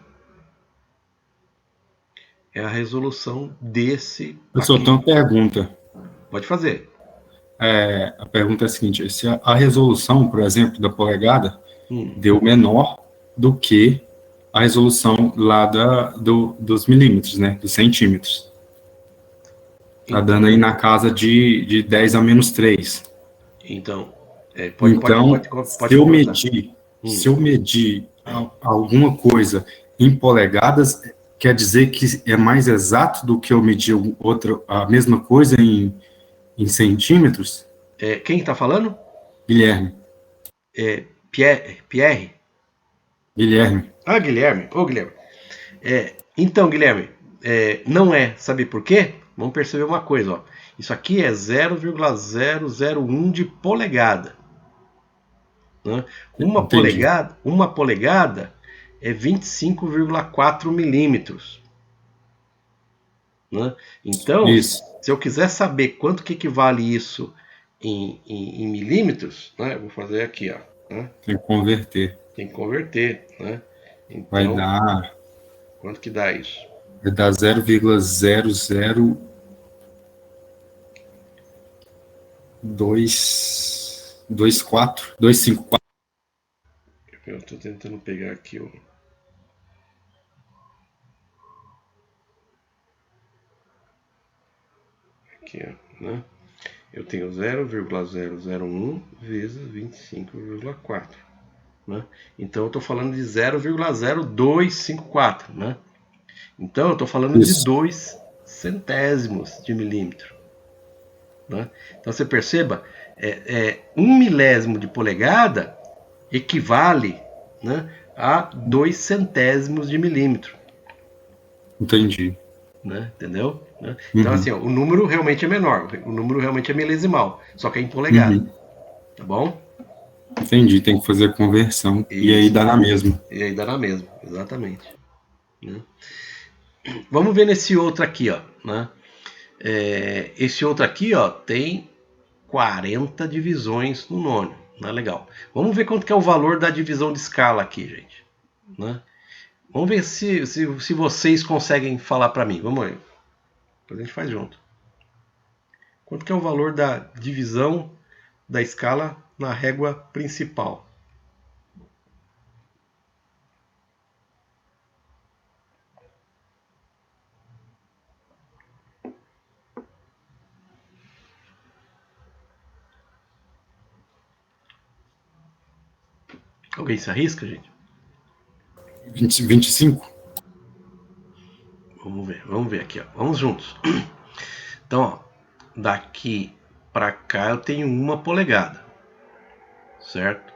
Speaker 1: É a resolução desse.
Speaker 9: Eu só tenho uma pergunta.
Speaker 1: Pode fazer.
Speaker 9: A pergunta é a seguinte: se a resolução, por exemplo, da polegada deu menor do que a resolução lá dos milímetros, né, dos centímetros. Está dando aí na casa de 10 a menos 3.
Speaker 1: Então,
Speaker 9: se eu medir alguma coisa em polegadas, quer dizer que é mais exato do que eu medir a mesma coisa em centímetros?
Speaker 1: Quem está falando?
Speaker 9: Guilherme.
Speaker 1: Pierre?
Speaker 9: Guilherme.
Speaker 1: Ah, Guilherme. Ô, Guilherme. Então, Guilherme, não é. Sabe por quê? Vamos perceber uma coisa, ó. Isso aqui é 0,001 de polegada. Né? Uma polegada é 25,4 milímetros. Né? Então,
Speaker 9: isso.
Speaker 1: Se eu quiser saber quanto que equivale isso em milímetros, né? Eu vou fazer aqui, ó. Né?
Speaker 9: Tem que converter.
Speaker 1: Né? Então,
Speaker 9: vai dar...
Speaker 1: Quanto que dá isso?
Speaker 9: Vai dar 0,00... 254.
Speaker 1: Eu estou tentando pegar aqui o... Aqui, ó, né? Eu tenho 0,001 vezes 25,4, né? Então eu estou falando de 0,0254, né? Então eu estou falando de 2 centésimos de milímetro, né? Então você perceba, 1 milésimo de polegada equivale, né, a 2 centésimos de milímetro.
Speaker 9: Entendi.
Speaker 1: Né? Entendeu? Né? Então, assim, ó, o número realmente é menor, o número realmente é milesimal, só que é em polegada. Tá bom?
Speaker 9: Entendi, tem que fazer a conversão.
Speaker 1: Isso.
Speaker 9: E aí dá na mesma.
Speaker 1: E aí dá na mesma, exatamente. Né? Vamos ver nesse outro aqui, ó. Né? Esse outro aqui, ó, tem 40 divisões no nônio. Né? Legal. Vamos ver quanto que é o valor da divisão de escala aqui, gente. Né? Vamos ver se vocês conseguem falar para mim. Vamos aí. Depois a gente faz junto. Quanto que é o valor da divisão da escala na régua principal? Alguém se arrisca, gente?
Speaker 9: 25?
Speaker 1: Vamos ver aqui, ó. Vamos juntos. Então, ó, daqui para cá eu tenho 1 polegada, certo?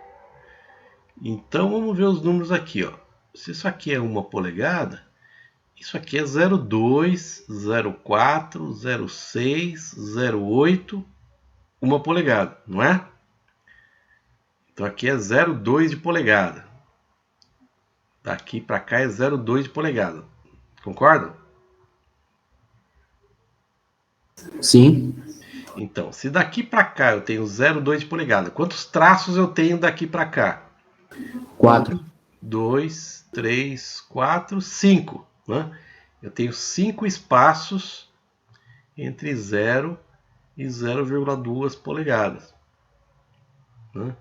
Speaker 1: Então vamos ver os números aqui, ó. Se isso aqui é 1 polegada, isso aqui é 0,2, 0,4, 0,6, 0,8, 1 polegada, não é? Então aqui é 0,2 de polegada. Daqui para cá é 0,2 de polegada. Concordam?
Speaker 8: Sim.
Speaker 1: Então, se daqui para cá eu tenho 0,2 de polegada, quantos traços eu tenho daqui para cá?
Speaker 8: 4.
Speaker 1: 2, 3, 4, 5. Né? Eu tenho 5 espaços entre 0 e 0,2 polegadas. Né?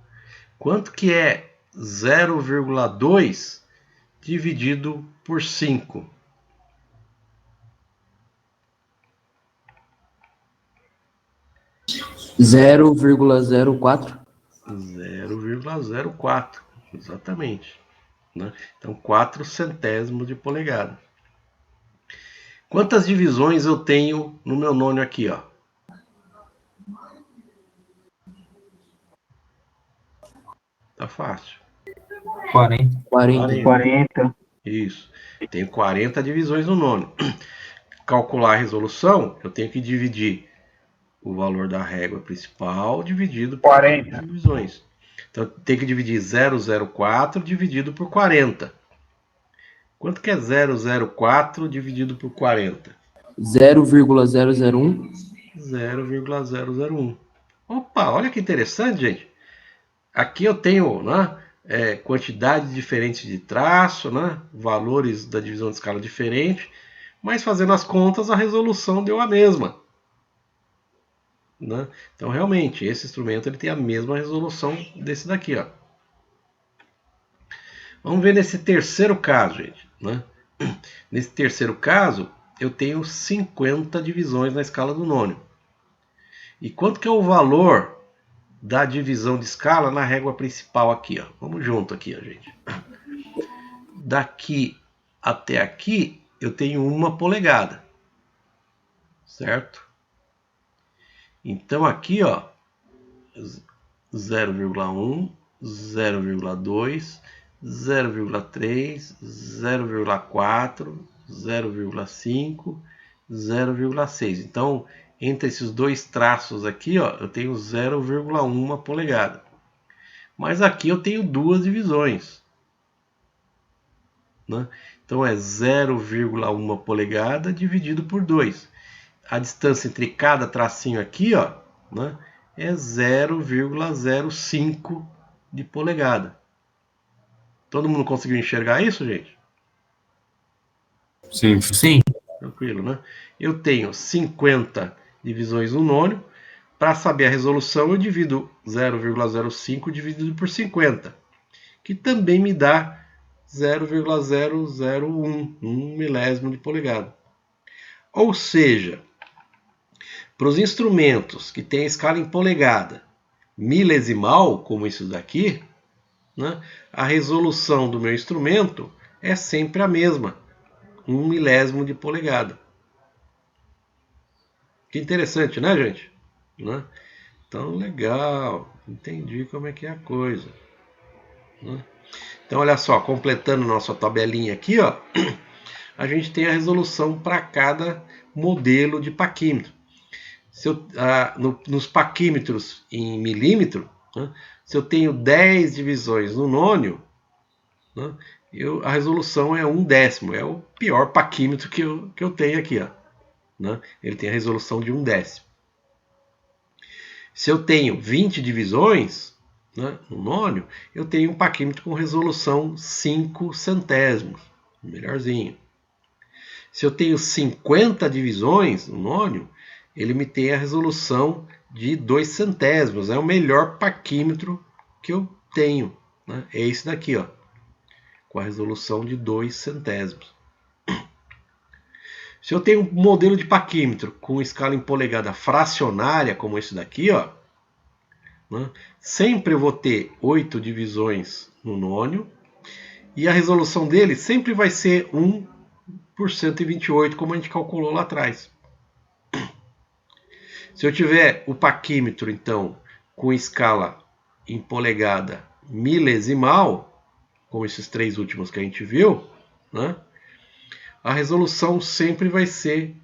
Speaker 1: Quanto que é 0,2 dividido por 5?
Speaker 8: 0,04.
Speaker 1: 0,04, exatamente. Né? Então, 4 centésimos de polegada. Quantas divisões eu tenho no meu nônio aqui, ó? Tá fácil.
Speaker 2: 40.
Speaker 3: 40.
Speaker 1: Isso. Tenho 40 divisões no nônio. Calcular a resolução, eu tenho que dividir o valor da régua principal dividido por 40 divisões. Então, tem que dividir 0,04 dividido por 40. Quanto que é 0,04 dividido por 40?
Speaker 8: 0,001.
Speaker 1: 0,001. Opa, olha que interessante, gente. Aqui eu tenho, né, quantidades diferentes de traço, né, valores da divisão de escala diferente, mas fazendo as contas a resolução deu a mesma. Né? Então, realmente, esse instrumento ele tem a mesma resolução desse daqui. Ó. Vamos ver nesse terceiro caso, gente. Né? Nesse terceiro caso, eu tenho 50 divisões na escala do nônio. E quanto que é o valor da divisão de escala na régua principal aqui? Ó? Vamos junto aqui, ó, gente. Daqui até aqui, eu tenho 1 polegada. Certo? Então aqui, ó, 0,1, 0,2, 0,3, 0,4, 0,5, 0,6. Então, entre esses dois traços aqui, ó, eu tenho 0,1 polegada. Mas aqui eu tenho 2 divisões. Né? Então é 0,1 polegada dividido por 2. A distância entre cada tracinho aqui, ó, né, é 0,05 de polegada. Todo mundo conseguiu enxergar isso, gente?
Speaker 9: Sim.
Speaker 1: Tranquilo, né? Eu tenho 50 divisões no nônio. para saber a resolução, eu divido 0,05 dividido por 50, que também me dá 0,001, 1 milésimo de polegada. Ou seja, para os instrumentos que têm a escala em polegada milesimal, como isso daqui, né, a resolução do meu instrumento é sempre a mesma, 1 milésimo de polegada. Que interessante, né, gente? Né? Então, legal, entendi como é que é a coisa. Né? Então, olha só, completando nossa tabelinha aqui, ó, a gente tem a resolução para cada modelo de paquímetro. Nos paquímetros em milímetro, né, se eu tenho 10 divisões no nônio, né, a resolução é 1/10, é o pior paquímetro que eu tenho aqui. Ó, né, ele tem a resolução de 1/10. Se eu tenho 20 divisões, né, no nônio, eu tenho um paquímetro com resolução 5 centésimos, melhorzinho. Se eu tenho 50 divisões no nônio, ele me tem a resolução de 2 centésimos, é o melhor paquímetro que eu tenho. Né? É esse daqui, ó, com a resolução de 2 centésimos. Se eu tenho um modelo de paquímetro com escala em polegada fracionária, como esse daqui, ó, né, sempre eu vou ter 8 divisões no nônio, e a resolução dele sempre vai ser 1 por 128, como a gente calculou lá atrás. Se eu tiver o paquímetro, então, com escala em polegada milesimal, como esses 3 últimos que a gente viu, né, a resolução sempre vai ser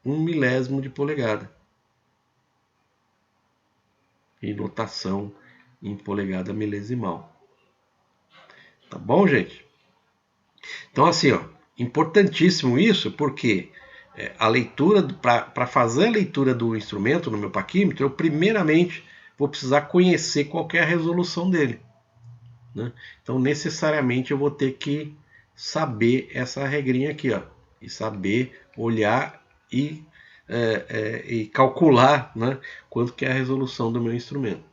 Speaker 1: 1 milésimo de polegada. E notação em polegada milesimal. Tá bom, gente? Então, assim, ó, importantíssimo isso, porque a leitura, para fazer a leitura do instrumento no meu paquímetro, eu primeiramente vou precisar conhecer qual que é a resolução dele. Né? Então, necessariamente, eu vou ter que saber essa regrinha aqui, ó, e saber olhar e calcular, né, quanto que é a resolução do meu instrumento.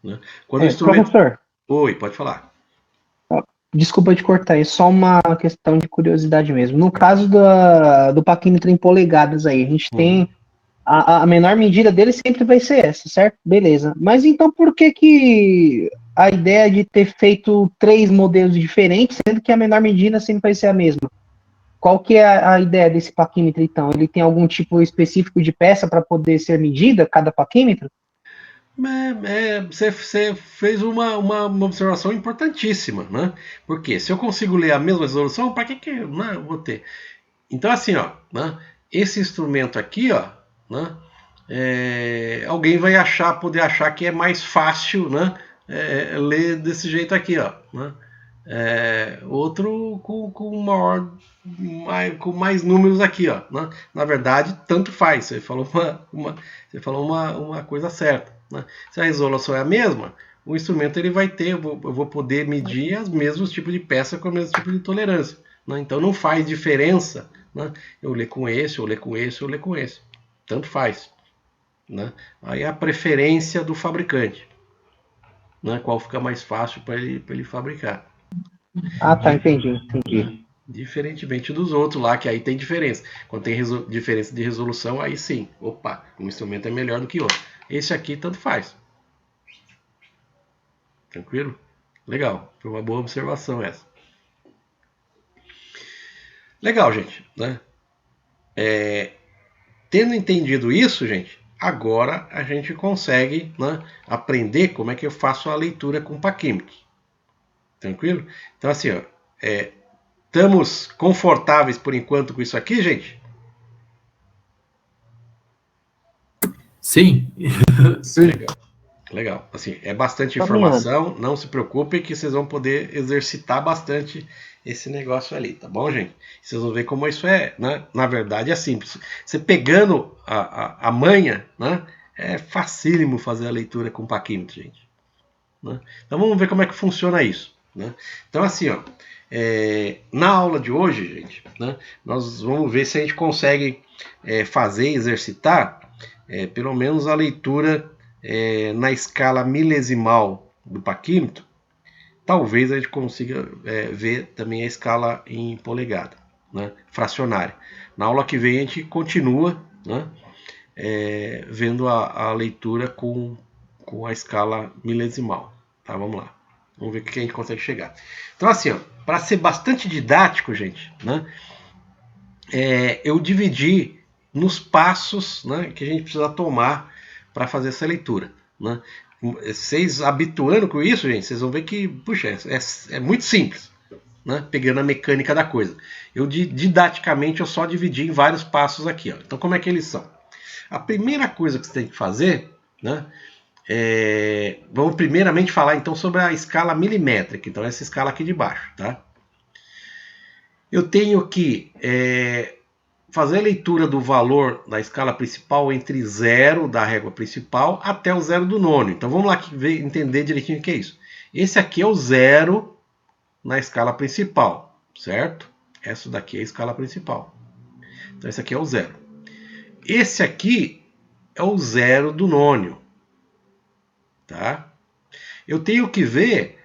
Speaker 1: Né? Quando o instrumento...
Speaker 7: Professor,
Speaker 1: Oi, pode falar.
Speaker 7: desculpa te cortar, é só uma questão de curiosidade mesmo. No caso do paquímetro em polegadas aí, a gente tem a menor medida dele sempre vai ser essa, certo? Beleza. Mas então por que a ideia de ter feito 3 modelos diferentes, sendo que a menor medida sempre vai ser a mesma? Qual que é a ideia desse paquímetro, então? Ele tem algum tipo específico de peça para poder ser medida, cada paquímetro?
Speaker 1: Você fez uma observação importantíssima, né? Porque se eu consigo ler a mesma resolução, para que eu vou ter? Então, assim, ó, né? Esse instrumento aqui, ó, né? Alguém vai poder achar que é mais fácil, né? Ler desse jeito aqui, ó, né? Outro com mais números aqui, ó, né? Na verdade, tanto faz. Você falou uma coisa certa, né? Se a resolução é a mesma, o instrumento ele vai ter, eu vou poder medir os mesmos tipos de peça com o mesmo tipo de tolerância, né? Então não faz diferença, né? Eu ler com esse, eu ler com esse, eu ler com esse, tanto faz, né? Aí é a preferência do fabricante, né? Qual fica mais fácil para ele fabricar.
Speaker 7: Ah, tá, entendi.
Speaker 1: Diferentemente dos outros lá, que aí tem diferença. Quando tem diferença de resolução, aí sim, opa, um instrumento é melhor do que outro. Esse aqui tanto faz. Tranquilo? Legal, foi uma boa observação essa. Legal, gente, né? Tendo entendido isso, gente, agora a gente consegue, né, aprender como é que eu faço a leitura com paquímetros. Tranquilo? Então, assim, ó, estamos confortáveis por enquanto com isso aqui, gente?
Speaker 8: Sim.
Speaker 6: Sim.
Speaker 1: Legal. Assim, é bastante informação, não se preocupem que vocês vão poder exercitar bastante esse negócio ali, tá bom, gente? Vocês vão ver como isso é, né? Na verdade é simples. Você pegando a manha, né? É facílimo fazer a leitura com paquímetro, gente. Né? Então vamos ver como é que funciona isso. Né? Então assim, ó, na aula de hoje, gente, né, nós vamos ver se a gente consegue fazer, exercitar, pelo menos a leitura na escala milesimal do paquímetro, talvez a gente consiga ver também a escala em polegada, né, fracionária. Na aula que vem a gente continua, né, vendo a leitura com a escala milesimal. Tá, vamos lá. Vamos ver o que a gente consegue chegar. Então, assim, para ser bastante didático, gente, né, eu dividi nos passos, né, que a gente precisa tomar para fazer essa leitura, né? Vocês habituando com isso, gente, vocês vão ver que, puxa, é muito simples, né? Pegando a mecânica da coisa. Didaticamente, eu só dividi em vários passos aqui, ó. Então, como é que eles são? A primeira coisa que você tem que fazer, né? Vamos primeiramente falar, então, sobre a escala milimétrica. Então, essa escala aqui de baixo, tá? Eu tenho que fazer a leitura do valor da escala principal entre 0 da régua principal até o 0 do nônio. Então vamos lá entender direitinho o que é isso. Esse aqui é o 0 na escala principal, certo? Essa daqui é a escala principal. Então esse aqui é o 0. Esse aqui é o 0 do nônio. Tá? Eu tenho que ver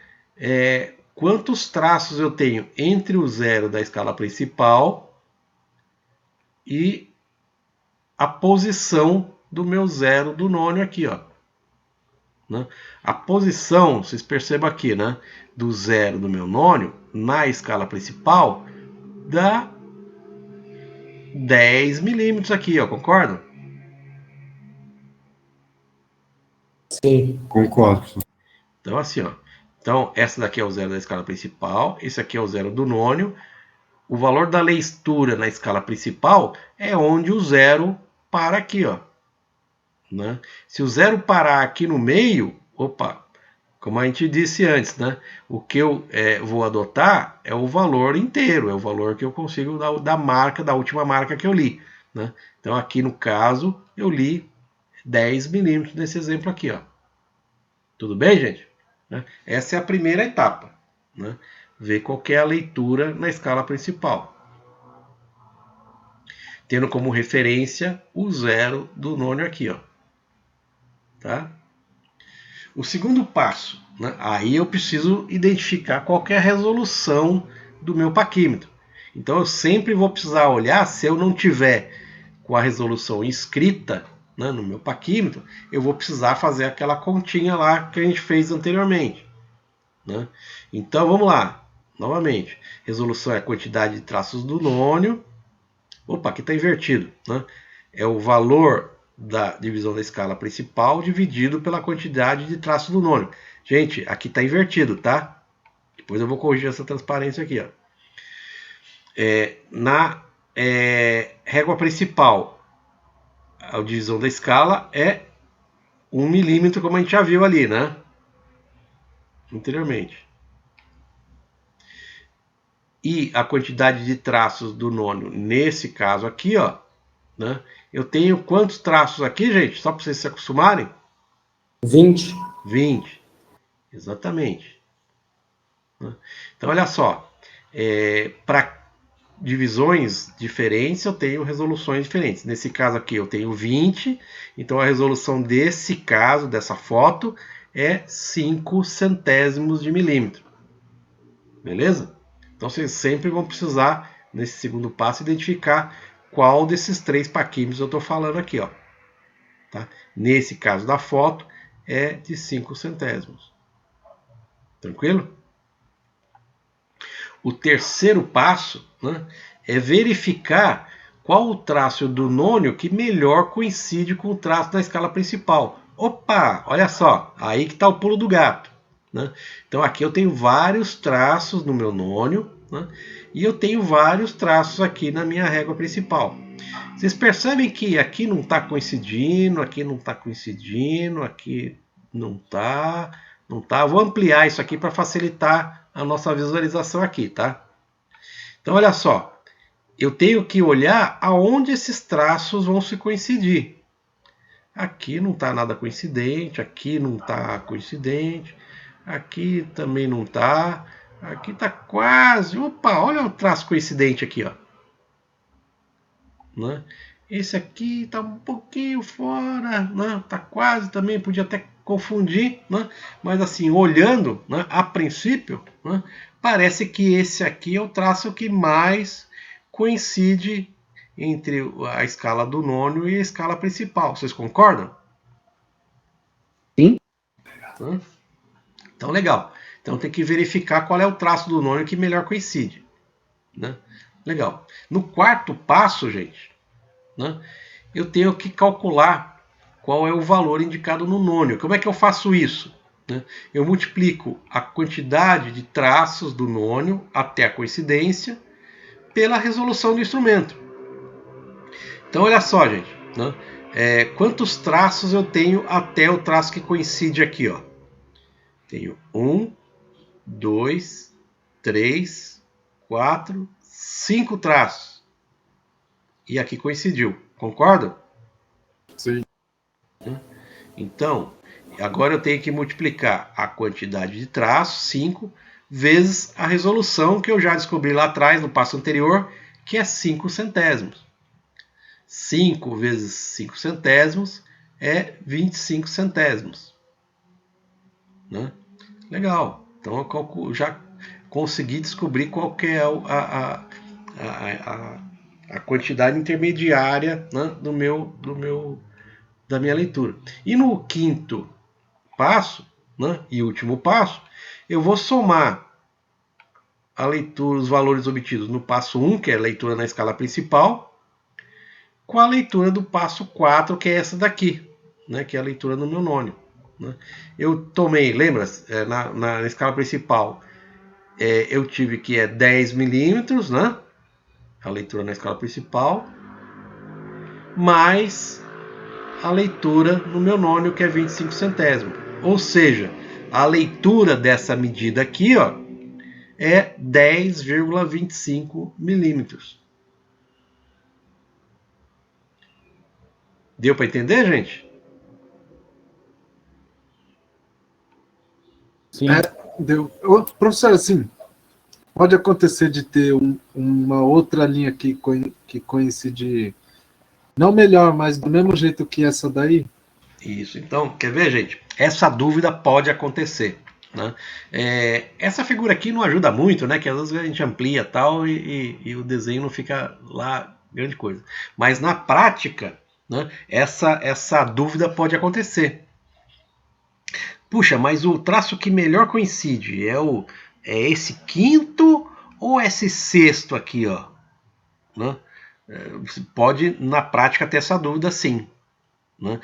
Speaker 1: quantos traços eu tenho entre o 0 da escala principal e a posição do meu 0 do nônio aqui, ó. Né? A posição, vocês percebam aqui, né, do 0 do meu nônio na escala principal dá 10 milímetros aqui, ó, concordam?
Speaker 8: Sim.
Speaker 9: Concordo.
Speaker 1: Então, assim, ó. Então, essa daqui é o 0 da escala principal, esse aqui é o 0 do nônio. O valor da leitura na escala principal é onde o 0 para aqui, ó. Né? Se o 0 parar aqui no meio, opa, como a gente disse antes, né? O que eu vou adotar é o valor inteiro, é o valor que eu consigo da última marca que eu li. Né? Então, aqui no caso, eu li 10 milímetros nesse exemplo aqui, ó. Tudo bem, gente? Essa é a primeira etapa, né? Ver qual que é a leitura na escala principal. Tendo como referência o 0 do nônio aqui, ó. Tá? O segundo passo, né? Aí eu preciso identificar qual que é a resolução do meu paquímetro. Então eu sempre vou precisar olhar, se eu não tiver com a resolução escrita, né, no meu paquímetro, eu vou precisar fazer aquela continha lá que a gente fez anteriormente. Né? Então vamos lá. Novamente, resolução é a quantidade de traços do nônio. Opa, aqui está invertido. Né? É o valor da divisão da escala principal dividido pela quantidade de traços do nônio. Gente, aqui está invertido, tá? Depois eu vou corrigir essa transparência aqui. Ó. Na régua principal, a divisão da escala é 1 milímetro, como a gente já viu ali, né? Anteriormente. E a quantidade de traços do nônio, nesse caso aqui, ó, né? Eu tenho quantos traços aqui, gente? Só para vocês se acostumarem?
Speaker 8: 20.
Speaker 1: 20. Exatamente. Então, olha só. Para divisões diferentes, eu tenho resoluções diferentes. Nesse caso aqui, eu tenho 20. Então, a resolução desse caso, dessa foto, é 5 centésimos de milímetro. Beleza? Então, vocês sempre vão precisar, nesse segundo passo, identificar qual desses 3 paquímetros eu estou falando aqui. Ó. Tá? Nesse caso da foto, é de 5 centésimos. Tranquilo? O terceiro passo, né, é verificar qual o traço do nônio que melhor coincide com o traço da escala principal. Opa, olha só, aí que está o pulo do gato. Né? Então aqui eu tenho vários traços no meu nônio, né? E eu tenho vários traços aqui na minha régua principal. Vocês percebem que aqui não está coincidindo, aqui não está coincidindo, aqui não está, não tá. Vou ampliar isso aqui para facilitar a nossa visualização aqui, tá? Então olha só, eu tenho que olhar aonde esses traços vão se coincidir. Aqui não está nada coincidente, aqui não está coincidente. Aqui também não está. Aqui está quase. Opa, olha o traço coincidente aqui, ó. Né? esse aqui está um pouquinho fora, né? Tá quase também, podia até confundir, né? Mas assim, olhando, né, a princípio, né, parece que esse aqui é o traço que mais coincide entre a escala do nônio e a escala principal. Vocês concordam?
Speaker 7: Sim.
Speaker 1: Então, legal. Então tem que verificar qual é o traço do nônio que melhor coincide, né? Legal. No quarto passo, gente, né, eu tenho que calcular qual é o valor indicado no nônio. Como é que eu faço isso? Né? Eu multiplico a quantidade de traços do nônio até a coincidência pela resolução do instrumento. Então, olha só, gente, né? Quantos traços eu tenho até o traço que coincide aqui, ó? Tenho 1, 2, 3, 4, 5 traços. E aqui coincidiu. Concordam?
Speaker 6: Sim.
Speaker 1: Então, agora eu tenho que multiplicar a quantidade de traços, 5, vezes a resolução que eu já descobri lá atrás, no passo anterior, que é 5 centésimos. 5 vezes 5 centésimos é 25 centésimos. Né? Legal. Então eu já consegui descobrir qual que é a quantidade intermediária, né, da minha leitura. E no quinto passo, né, e último passo, eu vou somar a leitura, os valores obtidos no passo 1, que é a leitura na escala principal, com a leitura do passo 4, que é essa daqui, né, que é a leitura no meu nônio. Né? Eu tomei, lembra, na escala principal, eu tive que 10 milímetros, né, a leitura na escala principal, mais a leitura no meu nônio, que é 25 centésimos. Ou seja, a leitura dessa medida aqui, ó, é 10,25 milímetros. Deu para entender, gente?
Speaker 8: Sim.
Speaker 6: Deu. Professor, assim, pode acontecer de ter uma outra linha que coincide, não melhor, mas do mesmo jeito que essa daí?
Speaker 1: Isso. Então, quer ver, gente? Essa dúvida pode acontecer. Né? Essa figura aqui não ajuda muito, né? Que às vezes a gente amplia tal e o desenho não fica lá grande coisa. Mas na prática, né, essa dúvida pode acontecer. Puxa, mas o traço que melhor coincide é esse quinto ou esse sexto aqui, ó? Né? Você pode, na prática, ter essa dúvida, sim. Né?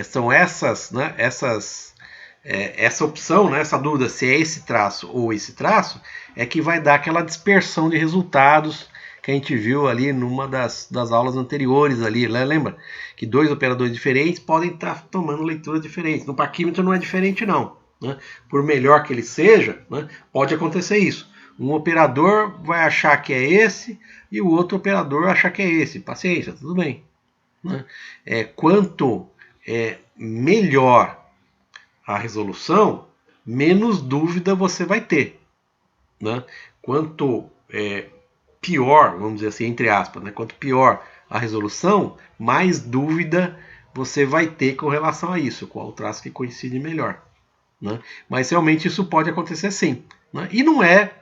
Speaker 1: São essas, né, essa opção, né, essa dúvida se é esse traço ou esse traço, é que vai dar aquela dispersão de resultados que a gente viu ali numa das aulas anteriores ali, lembra? Que dois operadores diferentes podem estar tomando leituras diferentes. No paquímetro não é diferente não. Né? Por melhor que ele seja, né, pode acontecer isso. Um operador vai achar que é esse e o outro operador achar que é esse. Paciência, tudo bem. Né? Quanto melhor a resolução, menos dúvida você vai ter. Né? Quanto pior, vamos dizer assim, entre aspas, né? Quanto pior a resolução, mais dúvida você vai ter com relação a isso, qual o traço que coincide melhor. Né? Mas realmente isso pode acontecer sim. Né? E não é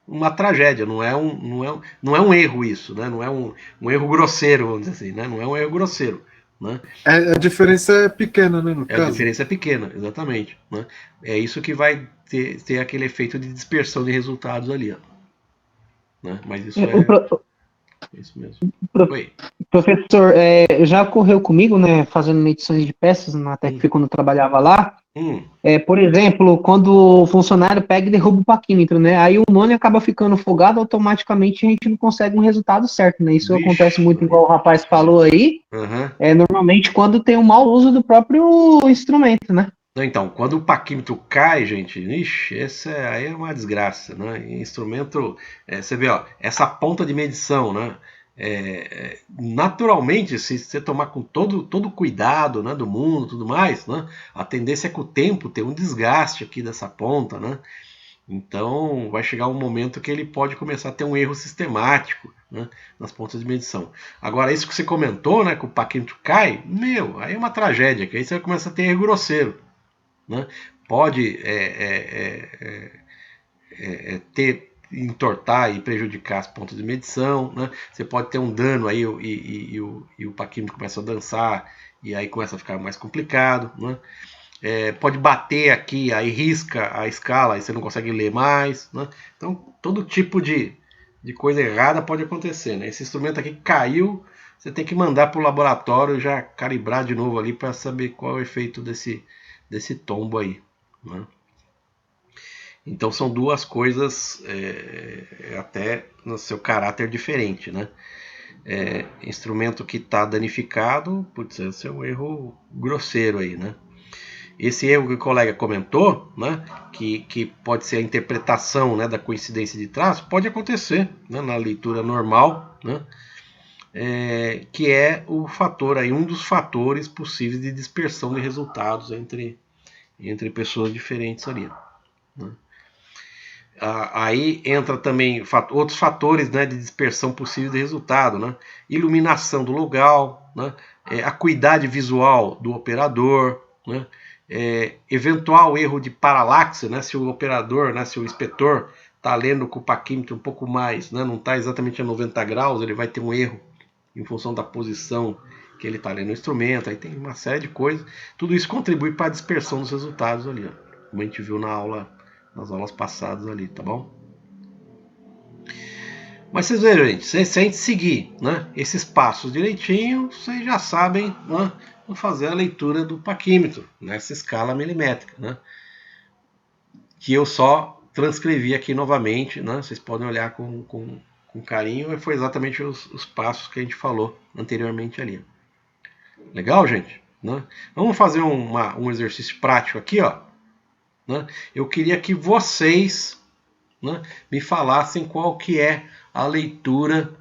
Speaker 1: uma tragédia, não é um erro isso, né? Não é um erro grosseiro, vamos dizer assim, né? Não é um erro grosseiro. Né?
Speaker 6: A diferença é pequena, né, no caso?
Speaker 1: A diferença é pequena, exatamente. Né? É isso que vai ter aquele efeito de dispersão de resultados ali. Ó. Né? Mas isso é isso mesmo.
Speaker 7: Professor, já ocorreu comigo, né, fazendo medições de peças na TecFi quando eu trabalhava lá. Por exemplo, quando o funcionário pega e derruba o paquímetro, né? Aí o nônio acaba ficando folgado, automaticamente a gente não consegue um resultado certo, né? Isso acontece muito, igual o rapaz falou aí. Normalmente quando tem um mau uso do próprio instrumento, né?
Speaker 1: Então, quando o paquímetro cai, gente, essa aí é uma desgraça, né? Instrumento, você vê, ó, essa ponta de medição, né? Naturalmente, se você tomar com todo o cuidado, né, do mundo, tudo mais, né? A tendência é que o tempo tem um desgaste aqui dessa ponta, né? Então vai chegar um momento que ele pode começar a ter um erro sistemático, né, nas pontas de medição. Agora, isso que você comentou, né, que o paquímetro cai, aí é uma tragédia, que aí você começa a ter erro grosseiro, né? Pode entortar e prejudicar as pontas de medição, né? Você pode ter um dano aí e o paquímetro começa a dançar e aí começa a ficar mais complicado, né? Pode bater aqui, aí risca a escala, aí você não consegue ler mais, né? Então, todo tipo de coisa errada pode acontecer, né? Esse instrumento aqui caiu, você tem que mandar para o laboratório já calibrar de novo ali para saber qual é o efeito desse tombo aí, né? Então, são duas coisas até no seu caráter diferente, né? Instrumento que está danificado, putz, esse é um erro grosseiro aí, né? Esse erro que o colega comentou, né, que pode ser a interpretação, né, da coincidência de traço, pode acontecer, né, na leitura normal, né, que é o fator, aí, um dos fatores possíveis de dispersão de resultados entre pessoas diferentes ali, né. Aí entra também outros fatores, né, de dispersão possível de resultado, né, iluminação do local, né, acuidade visual do operador, né, eventual erro de paralaxe, né, se o operador, né, se o inspetor está lendo com o paquímetro um pouco mais, né, não está exatamente a 90 graus, ele vai ter um erro em função da posição que ele está lendo o instrumento, aí tem uma série de coisas, tudo isso contribui para a dispersão dos resultados ali, ó, como a gente viu nas aulas passadas ali, tá bom? Mas vocês viram, gente, se a gente seguir, né, esses passos direitinho, vocês já sabem, né, fazer a leitura do paquímetro nessa escala milimétrica, né, que eu só transcrevi aqui novamente, né, vocês podem olhar com carinho, e foi exatamente os passos que a gente falou anteriormente ali. Legal, gente? Né? Vamos fazer um exercício prático aqui, ó. Né? Eu queria que vocês, né, me falassem qual que é a leitura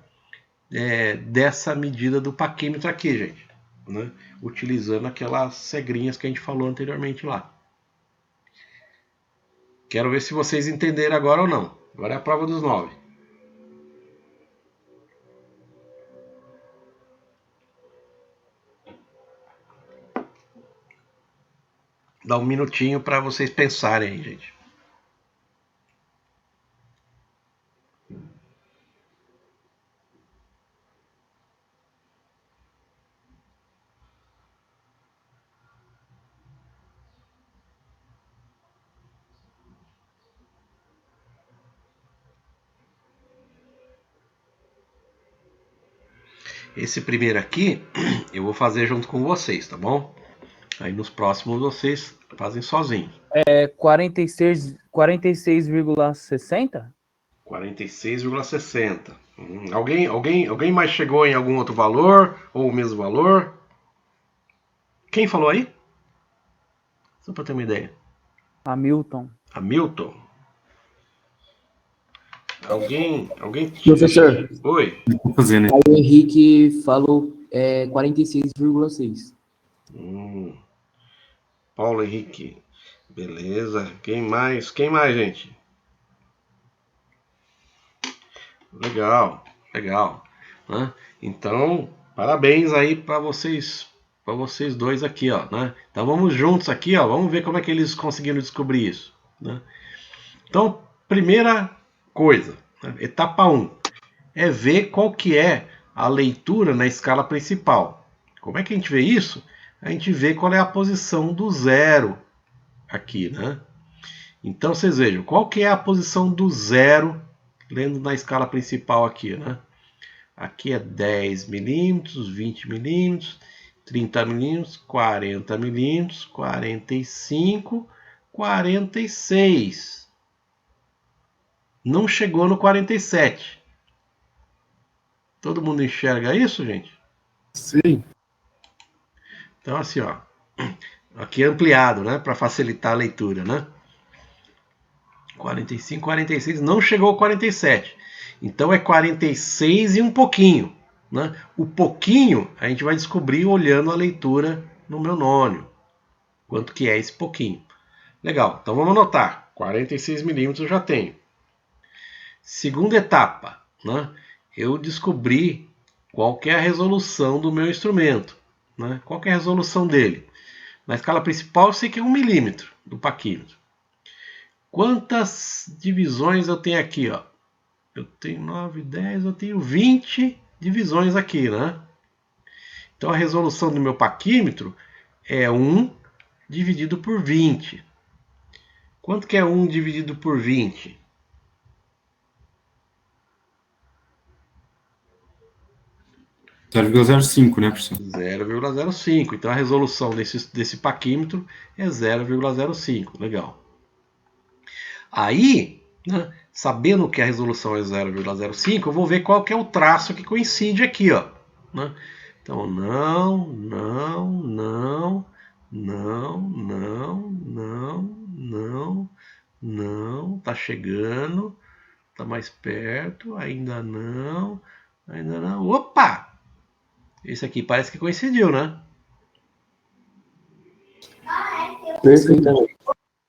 Speaker 1: dessa medida do paquímetro aqui, gente, né? Utilizando aquelas segrinhas que a gente falou anteriormente lá. Quero ver se vocês entenderam agora ou não. Agora é a prova dos 9. Dá um minutinho para vocês pensarem aí, gente. Esse primeiro aqui eu vou fazer junto com vocês, tá bom? Aí nos próximos vocês fazem sozinhos.
Speaker 10: 46,60?
Speaker 1: 46,60. Alguém mais chegou em algum outro valor ou o mesmo valor? Quem falou aí? Só para ter uma ideia.
Speaker 10: Hamilton.
Speaker 1: Alguém?
Speaker 8: Professor.
Speaker 1: Oi.
Speaker 8: O Henrique falou 46,6.
Speaker 1: Paulo Henrique. Beleza. Quem mais, gente? Legal. Né? Então, parabéns aí para vocês dois aqui, ó, né? Então vamos juntos aqui, ó, vamos ver como é que eles conseguiram descobrir isso, né? Então, primeira coisa, né? Etapa 1, é ver qual que é a leitura na escala principal. Como é que a gente vê isso? A gente vê qual é a posição do zero aqui, né? Então, vocês vejam, qual que é a posição do zero lendo na escala principal aqui, né? Aqui é 10 milímetros, 20 milímetros, 30 milímetros, 40 milímetros, 45, 46. Não chegou no 47. Todo mundo enxerga isso, gente?
Speaker 6: Sim.
Speaker 1: Então, assim, ó. Aqui é ampliado, né? Para facilitar a leitura, né? 45, 46. Não chegou ao 47. Então, é 46 e um pouquinho. Né? O pouquinho a gente vai descobrir olhando a leitura no meu nônio. Quanto que é esse pouquinho. Legal, então vamos anotar. 46 milímetros eu já tenho. Segunda etapa, né? Eu descobri qual que é a resolução do meu instrumento, né? Qual que é a resolução dele. Na escala principal eu sei que é 1 milímetro do paquímetro. Quantas divisões eu tenho aqui, ó? Eu tenho 9, 10, eu tenho 20 divisões aqui, né? Então a resolução do meu paquímetro é 1 dividido por 20. Quanto que é 1 dividido por 20?
Speaker 9: É 0,05, né, professor?
Speaker 1: 0,05. Então a resolução desse paquímetro é 0,05. Legal. Aí, né, sabendo que a resolução é 0,05, eu vou ver qual que é o traço que coincide aqui, ó, né? Então, não, tá chegando, tá mais perto, ainda não. Opa! Esse aqui parece que coincidiu, né?
Speaker 8: Perfeitamente.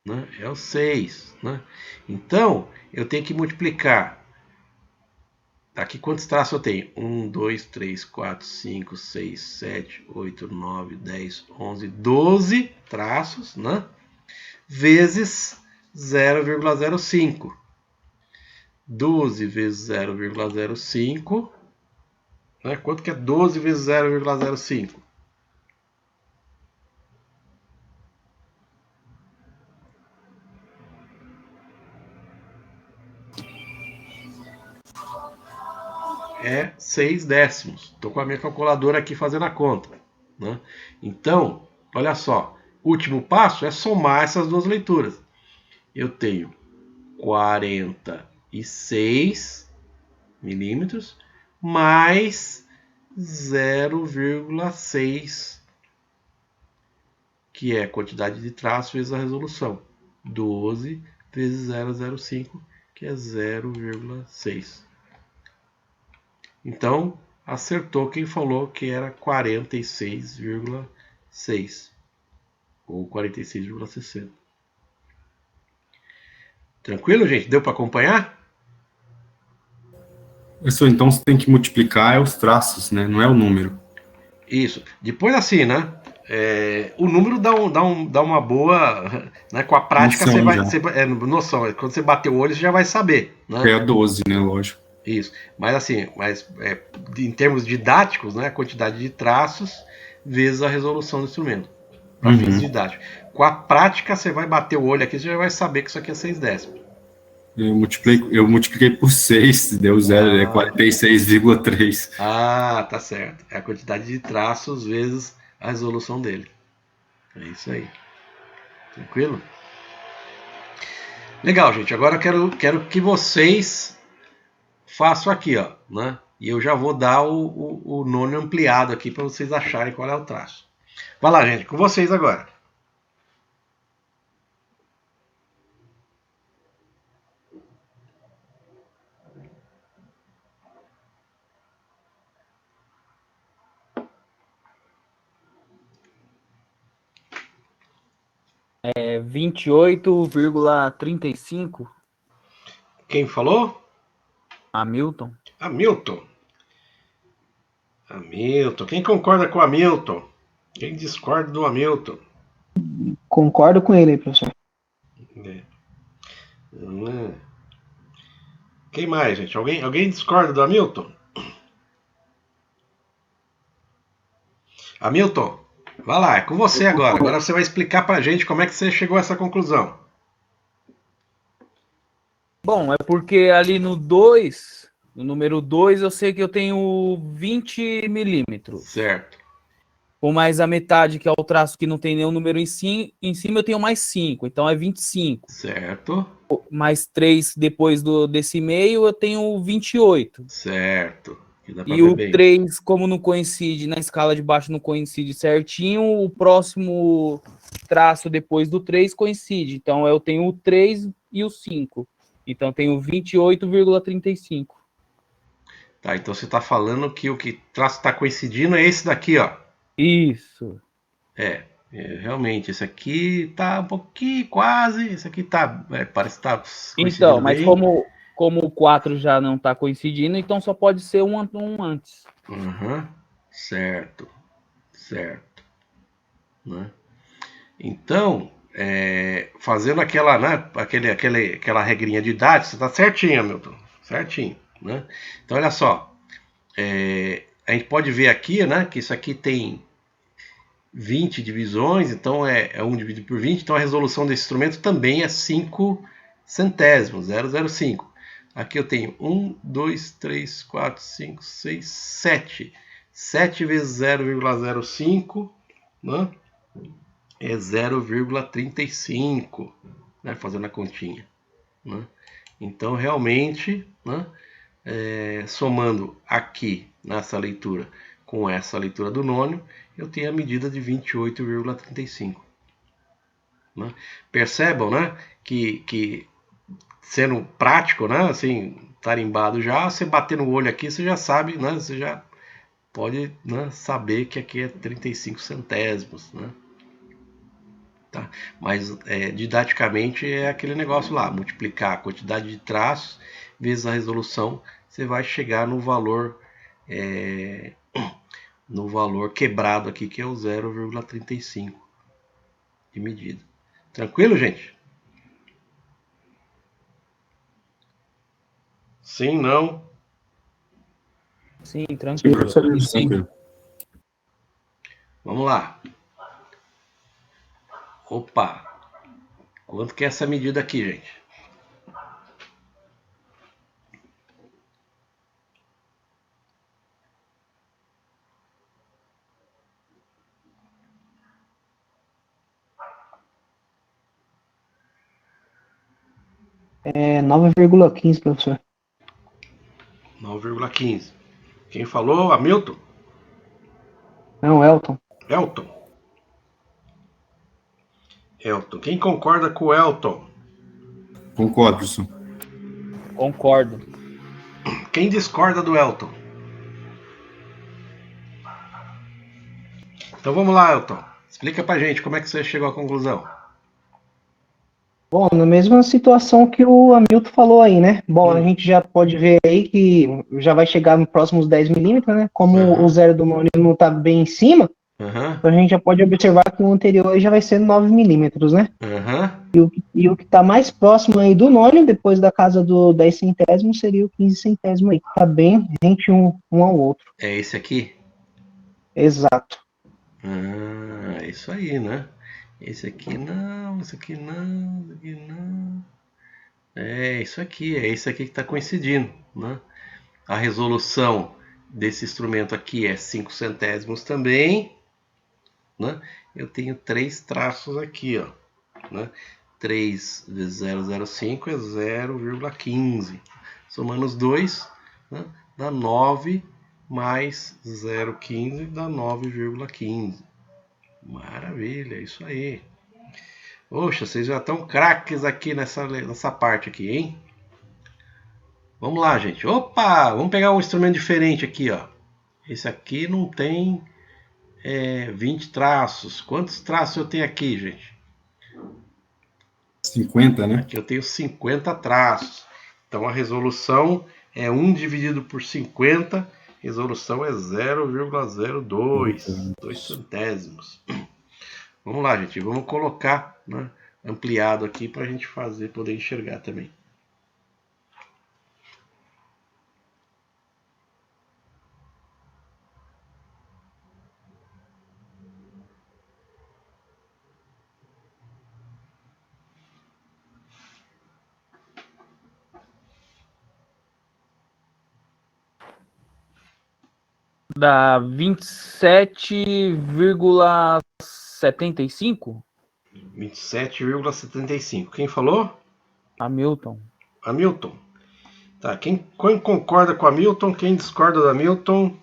Speaker 1: Né? É o 6, né? Então, eu tenho que multiplicar. Aqui quantos traços eu tenho? 1, 2, 3, 4, 5, 6, 7, 8, 9, 10, 11, 12 traços, né? Vezes 0,05. 12 vezes 0,05. Né? Quanto que é 12 vezes 0,05? É 6 décimos. Estou com a minha calculadora aqui fazendo a conta, né? Então, olha só. O último passo é somar essas duas leituras. Eu tenho 46 milímetros mais 0,6, que é a quantidade de traços vezes a resolução. 12 vezes 0,05, que é 0,6. Então, acertou quem falou que era 46,6 ou 46,60. Tranquilo, gente? Deu para acompanhar?
Speaker 9: Professor, então você tem que multiplicar os traços, né? Não é o número.
Speaker 1: Isso. Depois assim, né? O número dá uma boa, né? Com a prática
Speaker 9: Noção
Speaker 1: você vai noção. Quando você bater o olho, você já vai saber, né?
Speaker 9: É 12, né? Lógico.
Speaker 1: Isso. Mas assim, em termos didáticos, né? A quantidade de traços vezes a resolução do instrumento. Para fins didáticos. Com a prática, você vai bater o olho aqui, você já vai saber que isso aqui é 6 décimos.
Speaker 9: Eu multipliquei por 6, deu 0, é 46,3.
Speaker 1: Ah, tá certo. É a quantidade de traços vezes a resolução dele. É isso aí. Tranquilo? Legal, gente. Agora eu quero que vocês façam aqui, ó, né? E eu já vou dar o nono ampliado aqui para vocês acharem qual é o traço. Vai lá, gente. Com vocês agora.
Speaker 10: É 28,35.
Speaker 1: Quem falou?
Speaker 10: Hamilton.
Speaker 1: Hamilton. Quem concorda com o Hamilton? Quem discorda do Hamilton?
Speaker 7: Concordo com ele, professor.
Speaker 1: Quem mais, gente? Alguém discorda do Hamilton? Hamilton, vai lá, é com você agora. Agora você vai explicar pra gente como é que você chegou a essa conclusão.
Speaker 10: Bom, é porque ali no número 2, eu sei que eu tenho 20 milímetros.
Speaker 1: Certo.
Speaker 10: Com mais a metade, que é o traço que não tem nenhum número em cima, eu tenho mais 5, então é 25.
Speaker 1: Certo.
Speaker 10: Mais 3 depois desse meio, eu tenho 28.
Speaker 1: Certo.
Speaker 10: E o 3, como não coincide, na escala de baixo não coincide certinho, o próximo traço depois do 3 coincide. Então eu tenho o 3 e o 5. Então eu tenho 28,35.
Speaker 1: Tá, então você está falando que o que traço está coincidindo é esse daqui, ó.
Speaker 10: Isso.
Speaker 1: É realmente, esse aqui tá um pouquinho, quase. Esse aqui tá, parece que tá coincidindo
Speaker 10: Então, mas
Speaker 1: bem.
Speaker 10: como o 4 já não tá coincidindo, então só pode ser um antes.
Speaker 1: Uhum. Certo. Né? Então, fazendo aquela, né, aquela regrinha de idade, você tá certinho, Milton. Certinho. Né? Então, olha só. A gente pode ver aqui, né, que isso aqui tem 20 divisões, então é 1 dividido por 20, então a resolução desse instrumento também é 5 centésimos, 0,05. Aqui eu tenho 1, 2, 3, 4, 5, 6, 7. 7 vezes 0,05, né, é 0,35, né, fazendo a continha. Né? Então, realmente, né, somando aqui nessa leitura com essa leitura do nônio, eu tenho a medida de 28,35. Né? Percebam, né, que sendo prático, né, assim, tarimbado já, você bater no olho aqui, você já sabe, né, você já pode, né, saber que aqui é 35 centésimos. Né? Tá? Mas didaticamente é aquele negócio lá, multiplicar a quantidade de traços vezes a resolução, você vai chegar no valor quebrado aqui, que é o 0,35 de medida. Tranquilo, gente? Sim, não?
Speaker 10: Sim,
Speaker 9: Sim,
Speaker 10: tranquilo.
Speaker 9: professor, tranquilo.
Speaker 1: Vamos lá. Opa! Quanto que é essa medida aqui, gente?
Speaker 7: É 9,15, professor.
Speaker 1: 9,15. Quem falou? Hamilton?
Speaker 7: Não, Elton.
Speaker 1: Elton. Elton. Quem concorda com o Elton?
Speaker 9: Concordo, professor.
Speaker 10: Concordo.
Speaker 1: Quem discorda do Elton? Então vamos lá, Elton. Explica pra gente como é que você chegou à conclusão.
Speaker 7: Bom, na mesma situação que o Hamilton falou aí, né? Bom, a gente já pode ver aí que já vai chegar nos próximos 10 milímetros, né? Como o zero do nônio não está bem em cima, então a gente já pode observar que o anterior já vai ser 9 milímetros, né? E o que está mais próximo aí do nônio, depois da casa do 10 centésimos, seria o 15 centésimo aí, que está bem rente um ao outro.
Speaker 1: É esse aqui?
Speaker 7: Exato.
Speaker 1: É isso aí, né? Esse aqui não, esse aqui não, esse aqui não. É isso aqui, é esse aqui que está coincidindo, né? A resolução desse instrumento aqui é 5 centésimos também, né? Eu tenho 3 traços aqui, ó, né? 3 vezes 0,05 é 0,15. Somando os dois, né, dá 9 mais 0,15 dá 9,15. Maravilha, isso aí. Poxa, vocês já estão craques aqui nessa parte aqui, hein? Vamos lá, gente. Opa, vamos pegar um instrumento diferente aqui, ó. Esse aqui não tem 20 traços. Quantos traços eu tenho aqui, gente?
Speaker 9: 50, né?
Speaker 1: Aqui eu tenho 50 traços. Então a resolução é 1 dividido por 50. Resolução é 0,02. 2 centésimos. Vamos lá, gente. Vamos colocar, né, ampliado aqui para a gente poder enxergar também.
Speaker 10: Dá 27,75?
Speaker 1: 27,75. Quem falou?
Speaker 10: Hamilton.
Speaker 1: Hamilton. Tá, quem concorda com Hamilton? Quem discorda do Hamilton?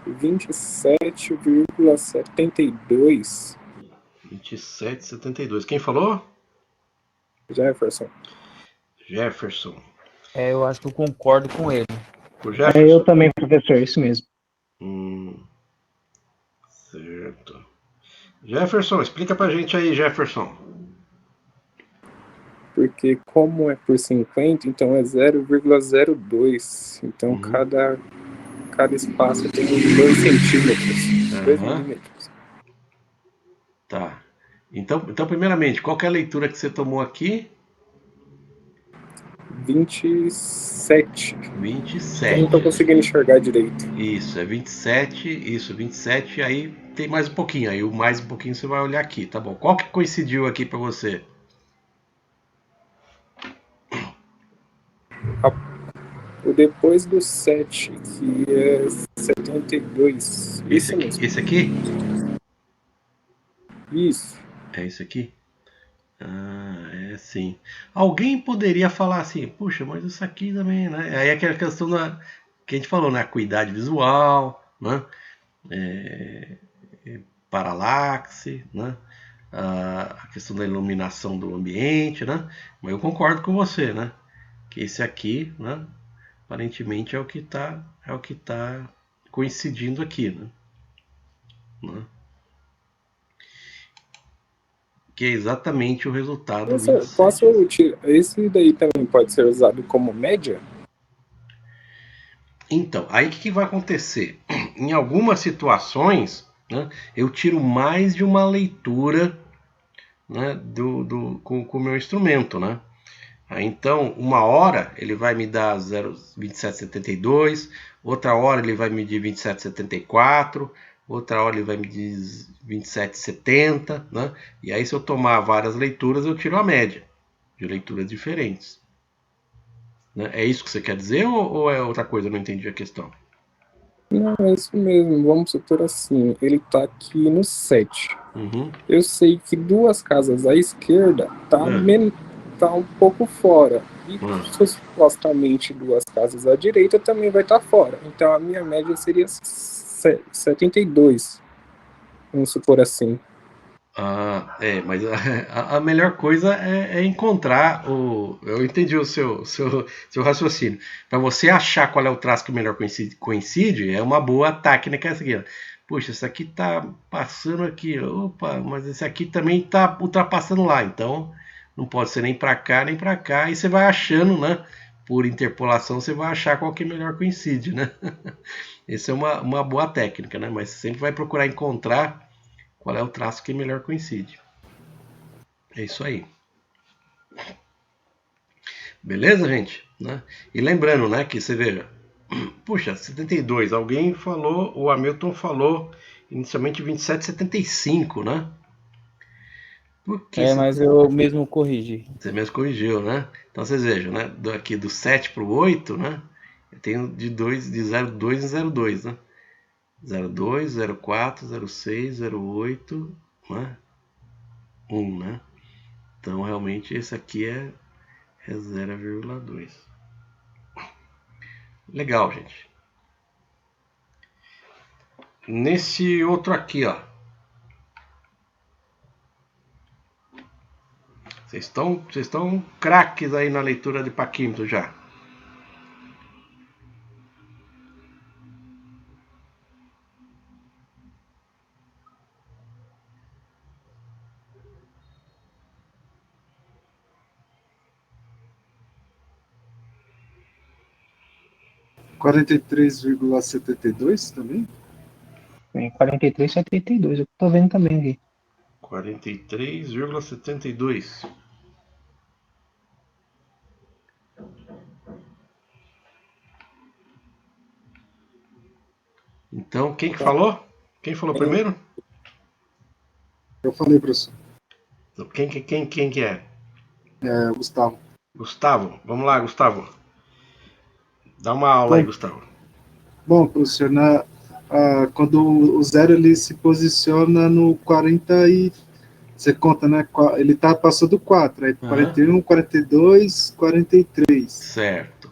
Speaker 11: R$ 27,72.
Speaker 1: 27,72. Quem falou?
Speaker 11: Jefferson.
Speaker 1: Jefferson.
Speaker 10: Eu acho que eu concordo com ele.
Speaker 1: O Jefferson?
Speaker 7: Eu também, professor, isso mesmo.
Speaker 1: Certo. Jefferson, explica pra gente aí, Jefferson.
Speaker 11: Porque como é por 50, então é 0,02. Então cada espaço tem 2 centímetros. 2 milímetros.
Speaker 1: Tá. Então, primeiramente, qual que é a leitura que você tomou aqui?
Speaker 11: 27.
Speaker 1: 27.
Speaker 11: Eu não tô conseguindo enxergar direito.
Speaker 1: Isso, é 27. Isso, 27. Aí tem mais um pouquinho. Aí o mais um pouquinho você vai olhar aqui, tá bom? Qual que coincidiu aqui pra você?
Speaker 11: O depois do 7, que é 72. Isso mesmo.
Speaker 1: Esse aqui?
Speaker 11: Isso.
Speaker 1: É esse aqui? Ah, é sim. Alguém poderia falar assim, puxa, mas isso aqui também, né? Aí é aquela questão que a gente falou, né? Acuidade visual, né? Paralaxe, né? A questão da iluminação do ambiente, né? Mas eu concordo com você, né? Que esse aqui, né? Aparentemente é o que tá coincidindo aqui, né? Que é exatamente o resultado.
Speaker 11: Posso tirar? Esse daí também pode ser usado como média?
Speaker 1: Então, aí o que vai acontecer? Em algumas situações, né, eu tiro mais de uma leitura, né, com o meu instrumento, né? Aí, então, uma hora ele vai me dar 27,72, outra hora ele vai medir 27,74, outra hora ele vai medir 27,70, né? E aí, se eu tomar várias leituras, eu tiro a média de leituras diferentes. Né? É isso que você quer dizer ou é outra coisa? Eu não entendi a questão.
Speaker 11: Não, é isso mesmo. Vamos supor assim, ele tá aqui no 7. Eu sei que 2 casas à esquerda tá um pouco fora. E supostamente 2 casas à direita também vai estar fora. Então a minha média seria 72. Vamos supor assim.
Speaker 1: Mas a melhor coisa é encontrar eu entendi o seu raciocínio. Para você achar qual é o traço que melhor coincide, é uma boa técnica essa aqui. Ó. Puxa, esse aqui tá passando aqui. Opa, mas esse aqui também tá ultrapassando lá. Então, não pode ser nem para cá, nem para cá. E você vai achando, né? Por interpolação, você vai achar qual que melhor coincide, né? Essa é uma boa técnica, né? Mas você sempre vai procurar encontrar qual é o traço que melhor coincide. É isso aí. Beleza, gente? Né? E lembrando, né, que você veja, puxa, 72, alguém falou, o Hamilton falou inicialmente 27,75, né?
Speaker 10: Mas eu mesmo corrigi.
Speaker 1: Você mesmo corrigiu, né? Então vocês vejam, né? Aqui do 7 para o 8, né? Eu tenho de 0,2 em 0,2, né? 02, 04, 06, 08, né? 1, né? Então, realmente, esse aqui é 0,2. Legal, gente. Nesse outro aqui, ó. Vocês estão craques aí na leitura de paquímetro já.
Speaker 6: R$ 43,72 também?
Speaker 7: 43,72, eu tô vendo também aqui.
Speaker 1: 43,72. Então, quem que falou? Quem falou primeiro?
Speaker 6: Eu falei, professor.
Speaker 1: Quem que é?
Speaker 6: É, Gustavo.
Speaker 1: Gustavo, vamos lá, Gustavo. Dá uma aula aí, Gustavo.
Speaker 6: Bom, professor, quando o zero ele se posiciona no 40 e... Você conta, né? Ele passou do 4, aí 41, 42, 43.
Speaker 1: Certo.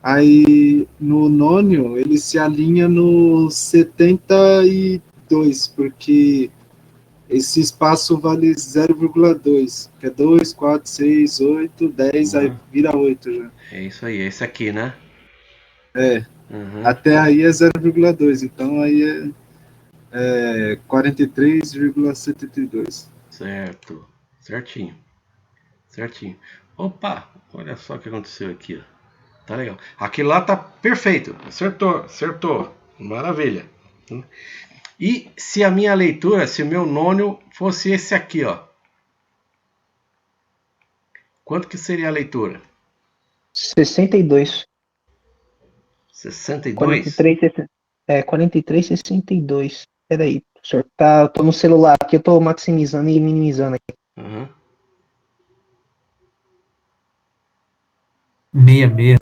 Speaker 6: Aí no nônio ele se alinha no 72, porque esse espaço vale 0,2, que é 2, 4, 6, 8, 10, aí vira 8 já.
Speaker 1: É isso aí, esse aqui, né?
Speaker 6: É. Até aí é 0,2, então aí é 43,72.
Speaker 1: Certo. Certinho. Certinho. Opa, olha só o que aconteceu aqui, ó. Tá legal. Aqui lá tá perfeito. Acertou. Maravilha. E se a minha leitura, se o meu nônio fosse esse aqui, ó. Quanto que seria a leitura?
Speaker 7: 62.
Speaker 1: 62?
Speaker 7: 43,62. Peraí, professor. Tá, eu tô no celular aqui, eu tô maximizando e minimizando aqui.
Speaker 2: 66.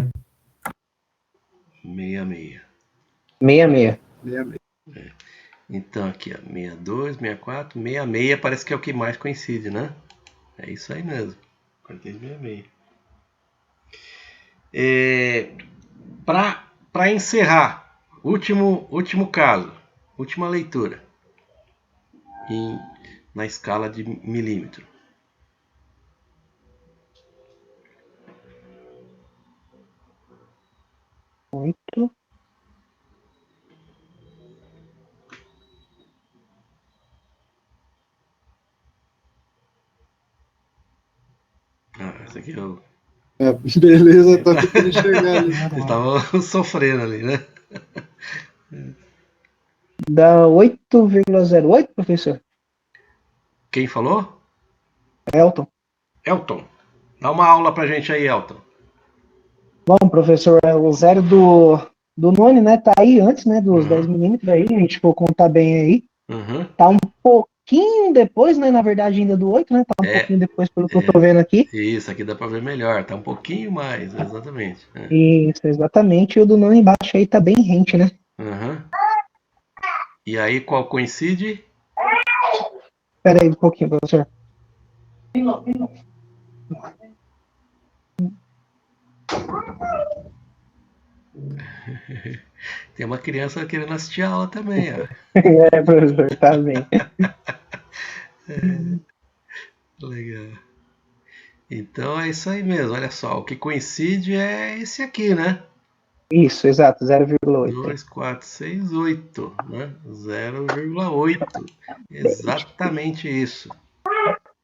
Speaker 1: 66.
Speaker 7: 66.
Speaker 1: É. Então aqui, ó, 62, 64, 66 parece que é o que mais coincide, né? É isso aí mesmo. 46, 66. Para encerrar, último caso, última leitura na escala de milímetro.
Speaker 7: Muito.
Speaker 1: Esse aqui é o...
Speaker 6: Beleza, tá tentando enxergar ali.
Speaker 1: Vocês estavam sofrendo ali, né?
Speaker 7: Dá 8,08, professor.
Speaker 1: Quem falou?
Speaker 7: Elton.
Speaker 1: Dá uma aula pra gente aí, Elton.
Speaker 7: Bom, professor, o zero do none, né, tá aí antes, né, dos 10 milímetros aí, a gente for contar bem aí. Tá um pouquinho depois, né, na verdade ainda do 8, né, tá um pouquinho depois pelo que eu tô vendo aqui.
Speaker 1: Isso, aqui dá pra ver melhor, tá um pouquinho mais, exatamente.
Speaker 7: Isso, exatamente, e o do none embaixo aí tá bem rente, né.
Speaker 1: E aí, qual coincide?
Speaker 7: Espera aí um pouquinho, professor.
Speaker 1: Tem uma criança querendo assistir a aula também, ó.
Speaker 7: É, professor, tá bem.
Speaker 1: Legal. Então é isso aí mesmo, olha só. O que coincide é esse aqui, né?
Speaker 7: Isso, exato, 0,8.
Speaker 1: 2, 4, 6, 8, né? 0,8. Exatamente isso.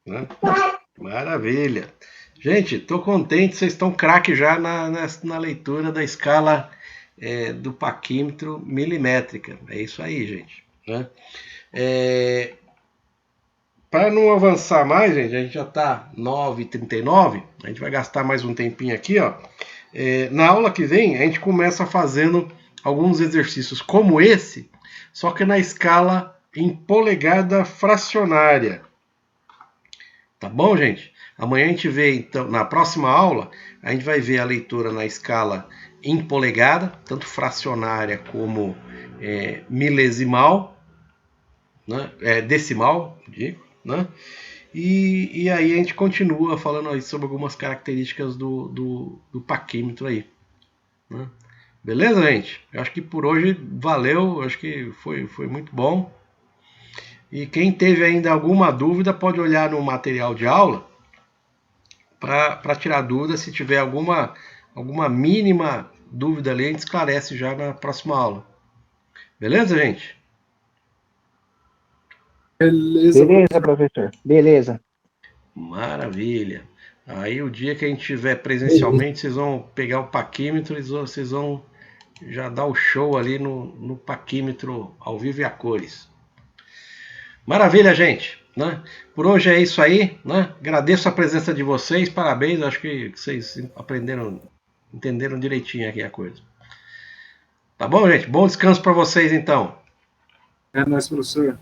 Speaker 1: Né? Maravilha. Gente, tô contente, vocês estão craque já na leitura da escala do paquímetro milimétrica. É isso aí, gente. Né? Para não avançar mais, gente, a gente já está 9h39, a gente vai gastar mais um tempinho aqui, ó. Na aula que vem, a gente começa fazendo alguns exercícios como esse, só que na escala em polegada fracionária. Tá bom, gente? Amanhã a gente vê, então, na próxima aula, a gente vai ver a leitura na escala em polegada, tanto fracionária como milesimal, né? Decimal, digo, né? E aí a gente continua falando aí sobre algumas características do paquímetro aí. Né? Beleza, gente? Eu acho que por hoje valeu, acho que foi muito bom. E quem teve ainda alguma dúvida pode olhar no material de aula para tirar dúvida. Se tiver alguma mínima dúvida ali, a gente esclarece já na próxima aula. Beleza, gente?
Speaker 6: Beleza,
Speaker 7: professor. Beleza.
Speaker 1: Maravilha. Aí o dia que a gente estiver presencialmente, vocês vão pegar o paquímetro e vocês vão já dar o show ali no paquímetro ao vivo e a cores. Maravilha, gente. Né? Por hoje é isso aí. Né? Agradeço a presença de vocês. Parabéns. Acho que vocês entenderam direitinho aqui a coisa. Tá bom, gente? Bom descanso para vocês, então.
Speaker 6: É nóis, professor.